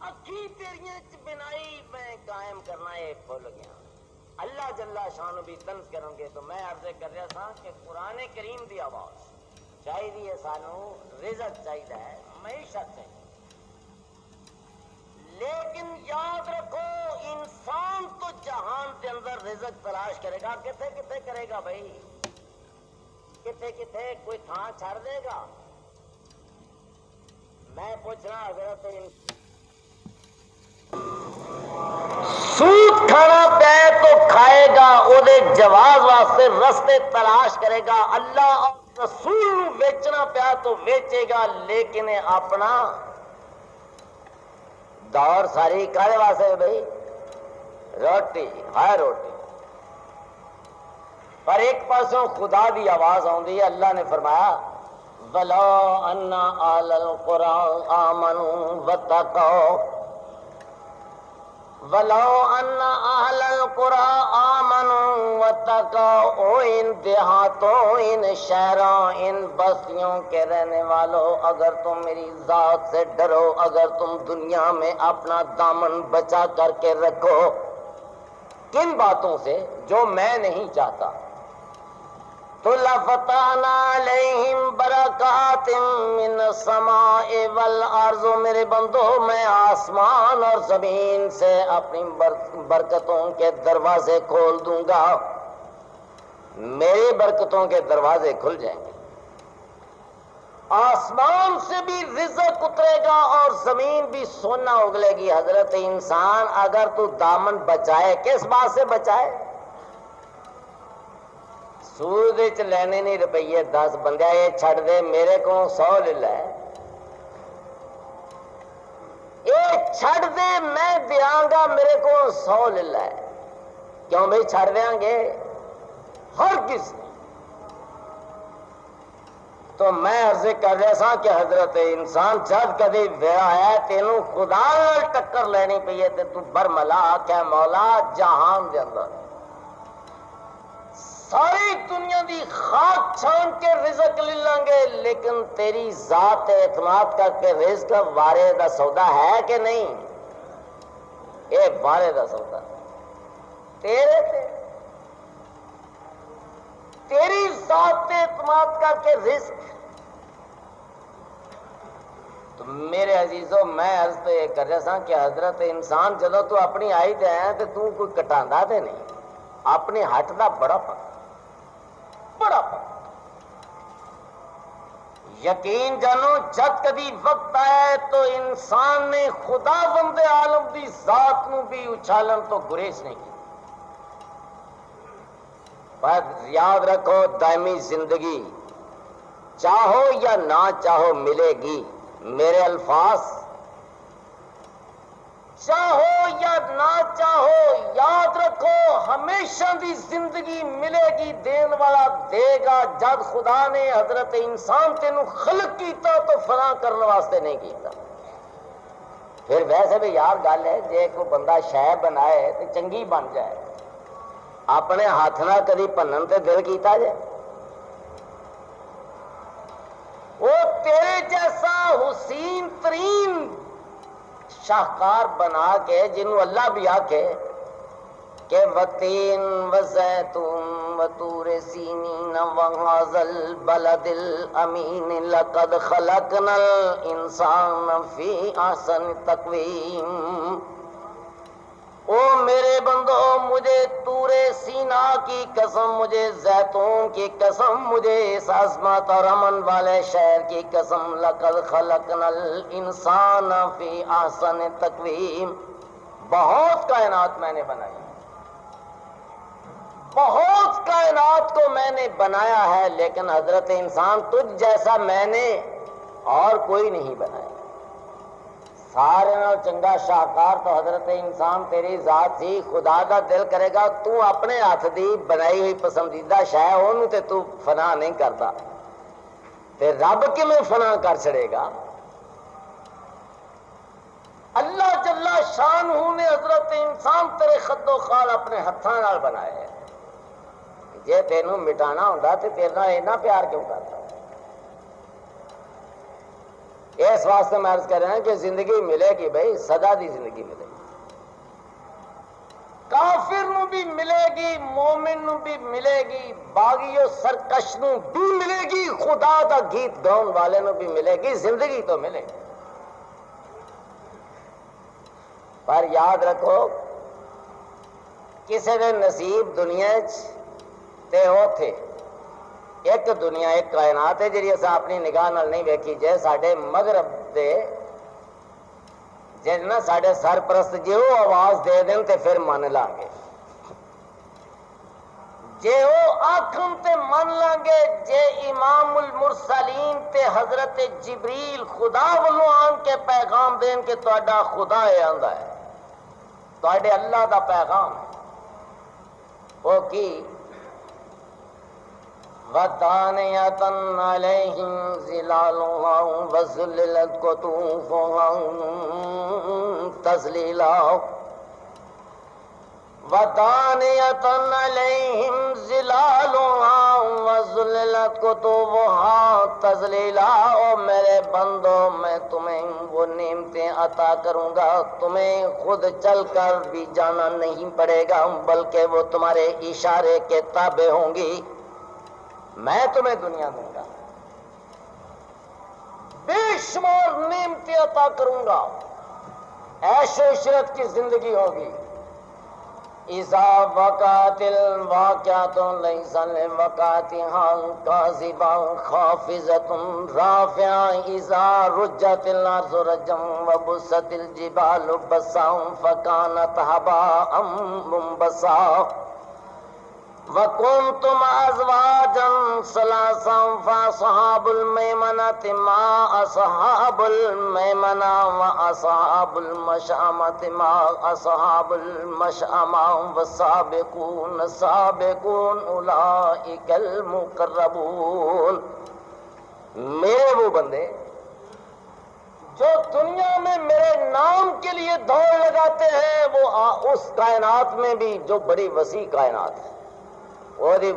اکھی تیریاں چ بنائی میں قائم کرنا یہ بھول گیا۔ اللہ جل شان بھی طنز کریں گے۔ تو میں عرض کر رہا تھا کہ قرآن کریم دی آواز چاہیے، سانو رزق چاہیے ہے، معیشت چاہیے، لیکن یاد رکھو انسان تو جہان کے اندر رزق تلاش کرے گا، کتنے کتنے کرے گا بھائی، کتنے کتنے کوئی تھان چھڑ دے گا؟ میں پوچھنا حضرت سود کھانا پہ تو کھائے گا، وہ جواز واسطے رستے تلاش کرے گا، اللہ اور رسول ویچنا پیا تو ویچے گا، لیکن اپنا دور ساری کھانے واسطے بھائی روٹی ہے روٹی۔ پر ایک پاسوں خدا دی آواز آندی ہے، اللہ نے فرمایا وَلَوْ أَنَّ أَهْلَ الْقُرَىٰ آمَنُوا وَاتَّقَوْا، وَلَوْ أَنَّ أَهْلَ الْقُرَىٰ آمَنُوا وَاتَّقَوْا، او ان دیہاتوں، ان شہروں، ان بستیوں کے رہنے والوں، اگر تم میری ذات سے ڈرو، اگر تم دنیا میں اپنا دامن بچا کر کے رکھو، کن باتوں سے جو میں نہیں چاہتا، تو لَفَتَحْنَا عَلَيْهِمْ بَرَكَاتٍ مِّنَ السَّمَاءِ وَالْأَرْضِ، میرے بندو میں آسمان اور زمین سے اپنی برکتوں کے دروازے کھول دوں گا، میری برکتوں کے دروازے کھل جائیں گے، آسمان سے بھی رزق اترے گا اور زمین بھی سونا اگلے گی۔ حضرت انسان اگر تو دامن بچائے، کس بات سے بچائے؟ سود وچ لینے نہیں روپیے 10 بندہ یہ چھڑ دے، میرے کو 100 لے لے، یہ چھڑ دے میں دیاں گا، میرے کو 100 لے لے، کیوں بھائی چھڑ دیاں گے ہر کسی۔ تو میں عرض کر رہا سا کہ حضرت انسان جب کبھی ویڑا ہے تینوں خدا نال ٹکر لینی پئی ہے تے تو برملا کہ مولا جہان دے اندر ساری دنیا دی خاک چھان کے رزق لے لیں گے، لیکن تیری ذات اعتماد کر کے رزق وارے دا سودا ہے کہ نہیں؟ یہ وارے دا سودا تیرے تے، تیری ذات پہ اعتماد کر کے رزق۔ تو میرے عزیزوں میں عرض تو یہ کر رہا تھا کہ حضرت انسان جدو تو اپنی آئی تے ہیں تو تو کوئی کٹاندا تے نہیں، اپنی ہٹ دا بڑا پک بڑا پک یقین جانو جب کبھی وقت آئے تو انسان نے خدا بند عالم دی ذات نو بھی اچھالن تو گریز نہیں کی۔ پر یاد رکھو دائمی زندگی چاہو یا نہ چاہو ملے گی. میرے الفاظ چاہو یا نہ چاہو یاد رکھو ہمیشہ دی زندگی ملے گی. دین والا دے گا. جد خدا نے حضرت انسان تینوں خلق کیتا تو فنا کرنے واسطے نہیں کیتا. پھر ویسے بھی یار گل ہے جے کوئی بندہ شے بنائے تو چنگی بن جائے. اپنے ہاتھ نہ کدی بنن تے دل کیتا جائے. وہ تیرے جیسا حسین ترین شاہکار بنا کے جنہوں اللہ بھی آکھے کہ وتین وزیتون وطور سینین وہذا البلد الامین لقد خلقنا الانسان فی احسن تقویم. او میرے بندو مجھے طور سینا کی قسم, مجھے زیتون کی قسم, مجھے اس عظمت اور امن والے شہر کی قسم, لقد خلقنا الانسان فی احسن تقویم. بہت کائنات میں نے بنائی, بہت کائنات کو میں نے بنایا ہے, لیکن حضرت انسان تجھ جیسا میں نے اور کوئی نہیں بنایا. سارے نال چنگا شاہکار تو حضرت انسان تیری ذات سی. خدا دا دل کرے گا تو اپنے ہاتھ دی بنائی ہوئی پسندیدہ شے اونوں تے تو فنا نہیں کرتا تے رب کیویں فنا کر چھڑے گا. اللہ جل شانہ نے حضرت انسان تیرے خد و خال اپنے ہتھاں نال بنائے. جے تینوں مٹانا ہوندا تے تیرے نال اتنا پیار کیوں کرتا. اس واسطے میں عرض کر رہا ہوں کہ زندگی ملے گی بھائی, سدا دی زندگی ملے گی. کافر نو بھی ملے گی, مومن نو بھی ملے گی, باغی و سرکش نو بھی ملے گی, خدا دا گیت گاؤن والے نو بھی ملے گی. زندگی تو ملے گی. پر یاد رکھو کسی نے نصیب دنیا تے وہ تھے. ایک دنیا ایک کائنات ہے جی اصا اپنی نگاہ نال نہیں ویکھی. جے ساڈے مغرب دے جے نا ساڈے سرپرست جے وہ آواز دے دین تے پھر من لاں گے. جے وہ آکھن تے من لاں گے. جے امام المرسلین تے حضرت جبریل خدا والوں آن کے پیغام دین کہ تہاڈا خدا ہے آندا ہے, تہاڈے اللہ دا پیغام ہے. وہ کی وَدَانِيَةً عَلَيْهِمْ ظِلَالُهَا وَذُلِّلَتْ قُطُوفُهَا تَذْلِيلًا. وَدَانِيَةً عَلَيْهِمْ ظِلَالُهَا وَذُلِّلَتْ قُطُوفُهَا تَذْلِيلًا. او میرے بندو میں تمہیں وہ نعمتیں عطا کروں گا, تمہیں خود چل کر بھی جانا نہیں پڑے گا بلکہ وہ تمہارے اشارے کے تابع ہوں گی. میں تمہیں دنیا دوں گا, بے شمار نعمتیں عطا کروں گا, عیش و عشرت کی زندگی ہوگی. اذا وقعت الواقعۃ لیس لوقعتها کاذبۃ خافضۃ رافعۃ. اذا رجت الارض رجا وبست الجبال بسا فكانت هباء منبثا. وَكُنْتُمْ أَزْوَاجًا ثَلَاثًا فَأَصْحَابُ الْمَيْمَنَةِ مَا أَصْحَابُ الْمَيْمَنَةِ وَأَصْحَابُ الْمَشْأَمَةِ مَا أَصْحَابُ الْمَشْأَمَةِ وَالسَّابِقُونَ السَّابِقُونَ أُولَئِكَ الْمُقَرَّبُونَ. میرے وہ بندے جو دنیا میں میرے نام کے لیے دوڑ لگاتے ہیں وہ اس کائنات میں بھی جو بڑی وسیع کائنات ہے وہی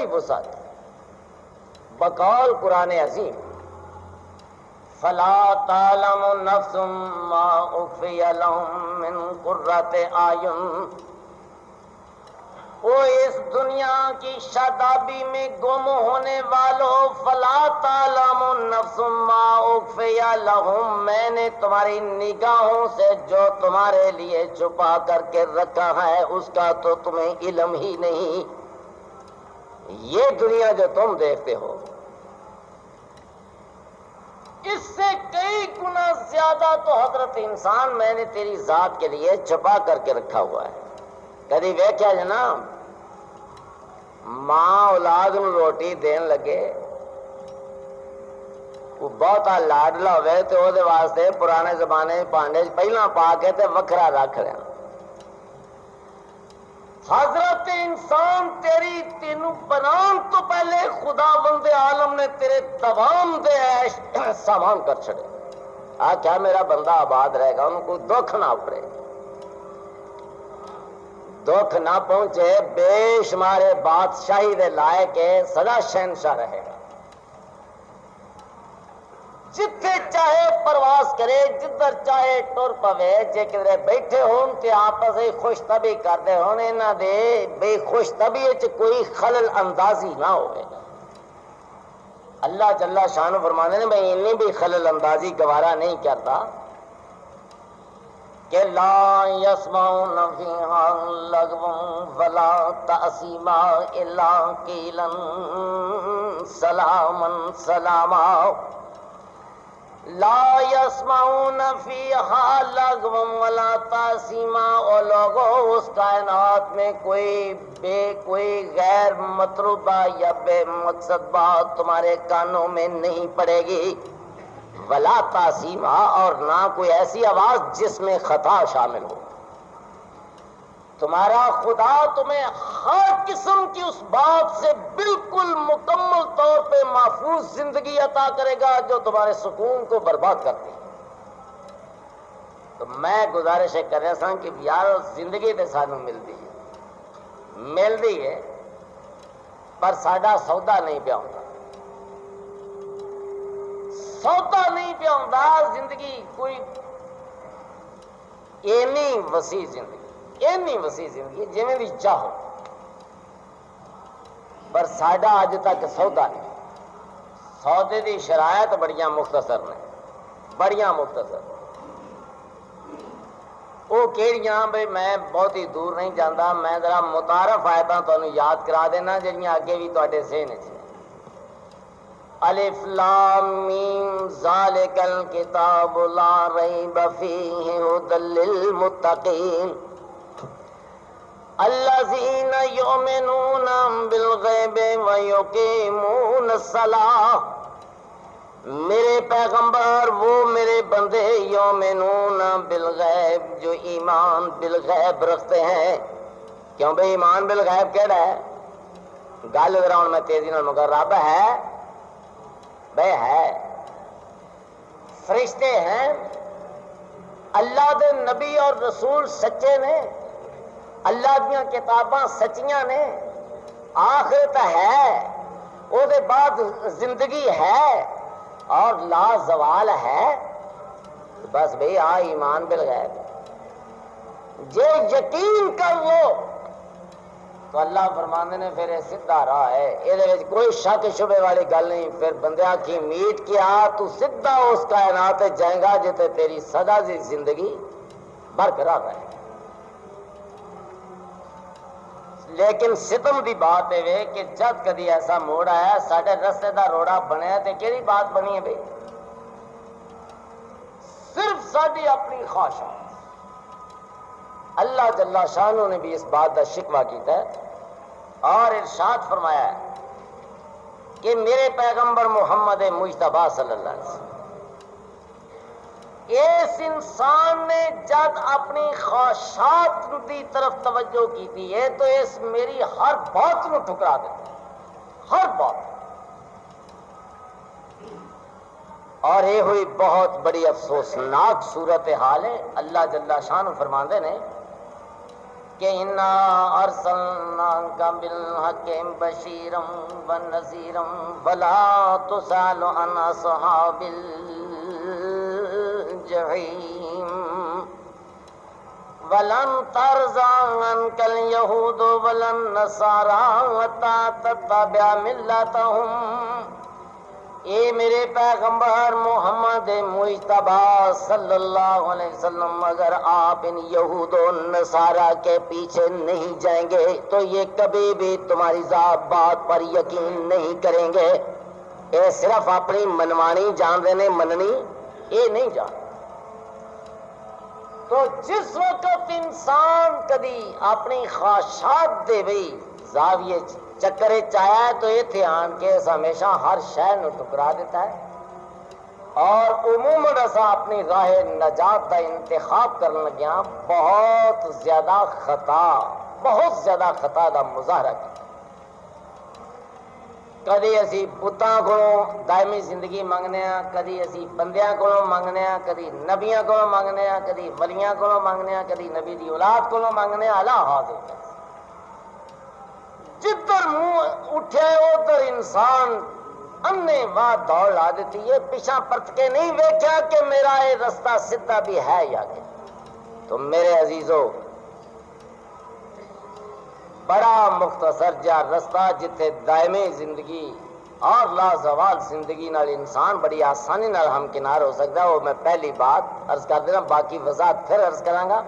وسعت بقول قرآن عظیم فلا تعلم نفس ما اخفی لهم من قرۃ اعین. وہ اس دنیا کی شادابی میں گم ہونے والوں فلا تعلم نفس ما اخفی لهم, میں نے تمہاری نگاہوں سے جو تمہارے لیے چھپا کر کے رکھا ہے اس کا تو تمہیں علم ہی نہیں. یہ دنیا جو تم دیکھتے ہو اس سے کئی گنا زیادہ تو حضرت انسان میں نے تیری ذات کے لیے چھپا کر کے رکھا ہوا ہے. کدی ویکھیا جناب ماں اولاد نو روٹی دین لگے وہ بہتا لاڈلا ہوئے تو وہ واسطے پرانے زمانے پانڈے پہلا پا کے تے وکھرا رکھ لیا. حضرت انسان تیری تینوں بنان تو پہلے خدا بند عالم نے تیرے دوام دے عیش سامان کر چھڑے. کیا میرا بندہ آباد رہے گا، انہوں کوئی دکھ نہ پڑے، دکھ نہ پہنچے، بے شمارے بادشاہی دے لائے کے سدا شہنشاہ رہے گا. جتھے چاہے پرواز کرے، جدھر چاہے ٹر پوے، جے کدھر بیٹھے ہون تے آپس خوش طبی کرتے ہون، انہاں دے بے خوش طبی وچ کوئی خلل اندازی نہ ہوئے. اللہ جل شانہ فرمانے نے میں انی بھی خلل اندازی گوارا نہیں کرتا کہ لا یسمعون فیہا لغوا ولا تأثیما الا قیلا سلاما سلاما. لا یسمعون فیہا لغوا ولا تأثیما. اور لوگوں اس کائنات میں کوئی غیر مطلوبہ یا بے مقصد بات تمہارے کانوں میں نہیں پڑے گی. ولا تأثیما، اور نہ کوئی ایسی آواز جس میں خطا شامل ہو. تمہارا خدا تمہیں ہر قسم کی اس بات سے بالکل مکمل طور پہ محفوظ زندگی عطا کرے گا جو تمہارے سکون کو برباد کرتی ہے. تو میں گزارش کر رہا تھا کہ یار زندگی تو سانوں ملتی ہے پر ساڈا سودا نہیں پیا ہوتا. سودا نہیں پیا ہوتا. زندگی کوئی اینی وسیع زندگی جویں بھی چاہو، پر ساڈا اج تک سودا نہیں. سودے دی شرائط بڑیاں مختصر نے، بڑیاں مختصر. وہ کہڑیاں بھئی میں بہت ہی دور نہیں جانا، میں ذرا متعارف آیتاں تمہیں یاد کرا دینا جہاں اگے بھی تے ذہن چ. الف لام میم ذالک الکتاب لا ریب فیہ ھدی للمتقین الذین یؤمنون بالغیب ویقیمون الصلاۃ. میرے پیغمبر وہ میرے بندے یؤمنون بالغیب جو ایمان بالغیب رکھتے ہیں. کیوں بھئی ایمان بالغیب کہڑا ہے؟ گل ذرا ہوں میں تیزی نال مگر رب ہے بے ہے، فرشتے ہیں، اللہ دے نبی اور رسول سچے نے، اللہ دیاں کتاباں سچیاں نے، آخرت ہے، او دے بعد زندگی ہے اور لا زوال ہے. بس بھئی ایمان بالغیب. جے یقین کر لو تو اللہ فرماندے نے پھر سیدھا راہ ہے، یہ کوئی شک شبے والی گل نہیں. پھر بندیا کی میٹ کیا تو سیدھا اس کائنات جائے گا جتے تیری سدا دی زندگی برقرار رہے. لیکن ستم دی بات ہے کہ جب کدی ایسا موڑ آیا ساڈے رستے دا روڑا بنیا تے کیڑی بات بنی ہے بھائی؟ صرف ساری اپنی خواہشات. اللہ جل شانہ نے بھی اس بات کا شکوہ کیتا ہے اور ارشاد فرمایا ہے کہ میرے پیغمبر محمد مجتبیٰ صلی اللہ علیہ وسلم اس انسان نے جب اپنی خواہشات کی طرف توجہ کی تھی ہے تو اس میری ہر بات کو ٹھکرا دیتا، ہر بات. اور یہ ہوئی بہت بڑی افسوسناک صورتحال ہے. اللہ جل شانہ فرماندے نے کہ انا ارسلناک بالحق بشیرا ونذیرا ولا تسأل عن اصحاب الجحیم ولن ترضى عنك اليهود ولا النصارى حتى تتبع ملتهم. اے میرے پیغمبر محمد مجتبیٰ صلی اللہ علیہ وسلم اگر آپ ان یہود و نصارہ کے پیچھے نہیں جائیں گے تو یہ کبھی بھی تمہاری ذات بات پر یقین نہیں کریں گے. یہ صرف اپنی منوانی جان رہے ہیں، مننی یہ نہیں جان. تو جس وقت انسان کدی اپنی خواہشات دے بھئی زاویے چکر چایا ہے تو اتنے آن کے ہمیشہ ہر شے نو ٹکرا دیتا ہے، اور عموماً اسا اپنی راہ نجات کا انتخاب کرنے لگیا بہت زیادہ خطا کا مظاہرہ کیا۔ کدی اسی بتاں کو دائمی زندگی منگنے ہاں، کدی اسی بندیاں کو منگنے ہاں، کدی نبیاں کو منگنے ہاں، کدی ولیاں کو منگنے ہاں، کدی نبی دی اولاد کو منگنے ہاں۔ اللہ حاضر جدھر منہ اٹھے ادھر انسان انے واہ دوڑ لا دیتی ہے، پیچھا پرت کے نہیں ویکھیا کہ میرا یہ رستہ سیدھا بھی ہے یا کہ۔ تو میرے عزیزو، بڑا مختصر جا رستہ جتھے دائمی زندگی اور لازوال زندگی نال انسان بڑی آسانی نال ہمکنار ہو سکتا ہے، وہ میں پہلی بات عرض کر دینا، باقی وضاحت پھر عرض کراں گا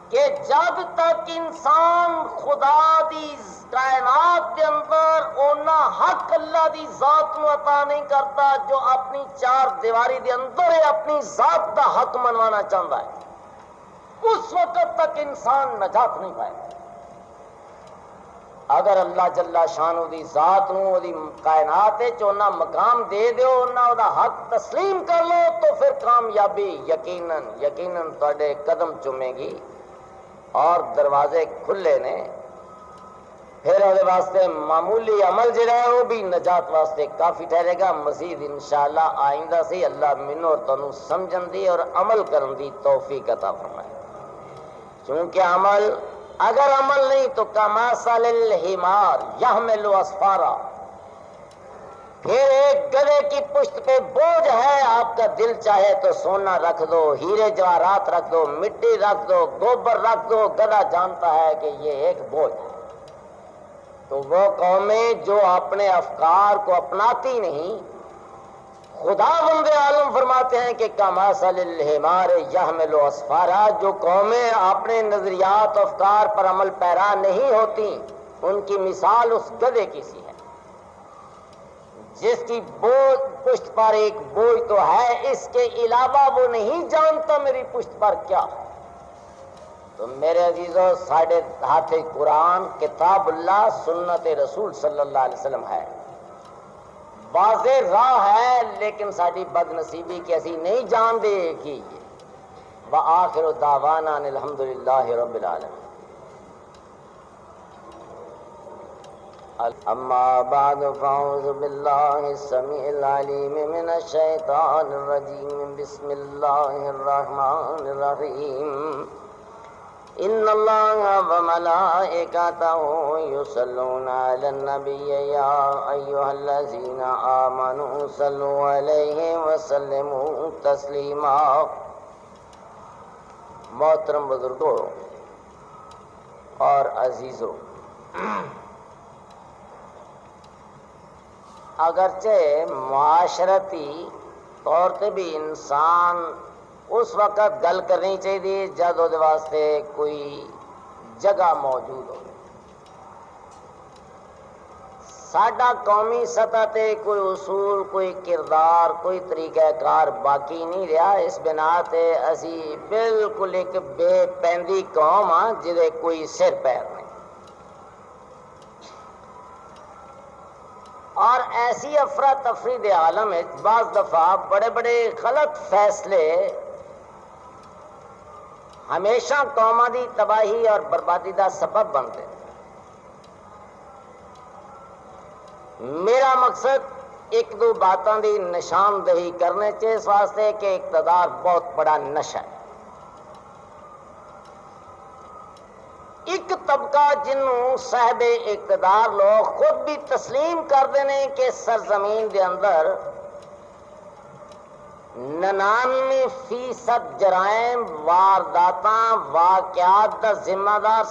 کہ جب تک انسان خدا دی کائنات کے اندر اونا حق اللہ دی ذات نو عطا نہیں کرتا جو اپنی چار دیواری دے اندر اپنی ذات دا حق منوانا چاہتا ہے، اس وقت تک انسان نجات نہیں پائے۔ اگر اللہ جل شانہ دی ذات نو دی کائنات چونا مقام دے دیو، انہاں دا حق تسلیم کر لو، تو پھر کامیابی یقیناً تواڈے قدم چومے گی اور دروازے کھلے نے۔ پھر وہ واسطے معمولی عمل جڑا ہے وہ بھی نجات واسطے کافی ٹھہرے گا۔ مزید انشاءاللہ آئندہ سے اللہ منو اور تنو سمجھن دی اور عمل کرن دی توفیق عطا فرمائے، چونکہ اگر عمل نہیں تو کمثل الحمار یحمل اسفارا، پھر ایک گدھے کی پشت پہ بوجھ ہے، آپ کا دل چاہے تو سونا رکھ دو، ہیرے جواہرات رکھ دو، مٹی رکھ دو، گوبر رکھ دو، گدھا جانتا ہے کہ یہ ایک بوجھ ہے۔ تو وہ قومیں جو اپنے افکار کو اپناتی نہیں، خدا بند عالم فرماتے ہیں کہ کمثل الحمار یحمل اسفارا، جو قومیں اپنے نظریات افکار پر عمل پیرا نہیں ہوتی، ان کی مثال اس گدھے کی سی ہے جس کی پشت پر ایک بوجھ تو ہے، اس کے علاوہ وہ نہیں جانتا میری پشت پر کیا ہے۔ تو میرے عزیزو، ساڑھے ہاتھ قرآن کتاب اللہ سنت رسول صلی اللہ علیہ وسلم ہے، واضح راہ ہے، لیکن ساری بد نصیبی کی اسی نہیں جان دے کہ وآخر دعوانا ان الحمدللہ رب العالمین۔ اما بعد فاعوذ باللہ السمیع العلیم من الشیطان الرجیم، بسم اللہ الرحمن الرحیم، ان اللہ وملائکتہ یصلون علی النبی یا ایہا الذین آمنوا صلوا علیہ وسلموا تسلیما۔ محترم بزرگوں اور عزیزوں، اگرچہ معاشرتی طور پہ بھی انسان اس وقت گل کرنی چاہیے جب وہ واسطے کوئی جگہ موجود ہو۔ ساڈا قومی سطح تے کوئی اصول، کوئی کردار، کوئی طریقہ کار باقی نہیں رہا، اس بنا تے اسی بالکل ایک بے پیندی قوم ہاں جہدے کوئی سر پیر نہیں، اور ایسی افراتفری دے عالم ہے بعض دفعہ بڑے بڑے غلط فیصلے ہمیشہ قوما دی تباہی اور بربادی دا سبب بنتے ہیں۔ میرا مقصد ایک دو باتوں دی نشاندہی کرنے چاہیے اس واسطے کہ اقتدار بہت بڑا نشہ ہے۔ ایک طبقہ جنوں صاحب اقتدار لوگ خود بھی تسلیم کر دینے کہ سرزمین دے اندر 99% جرائم، وارداتاں، واقعات دا ذمہ دار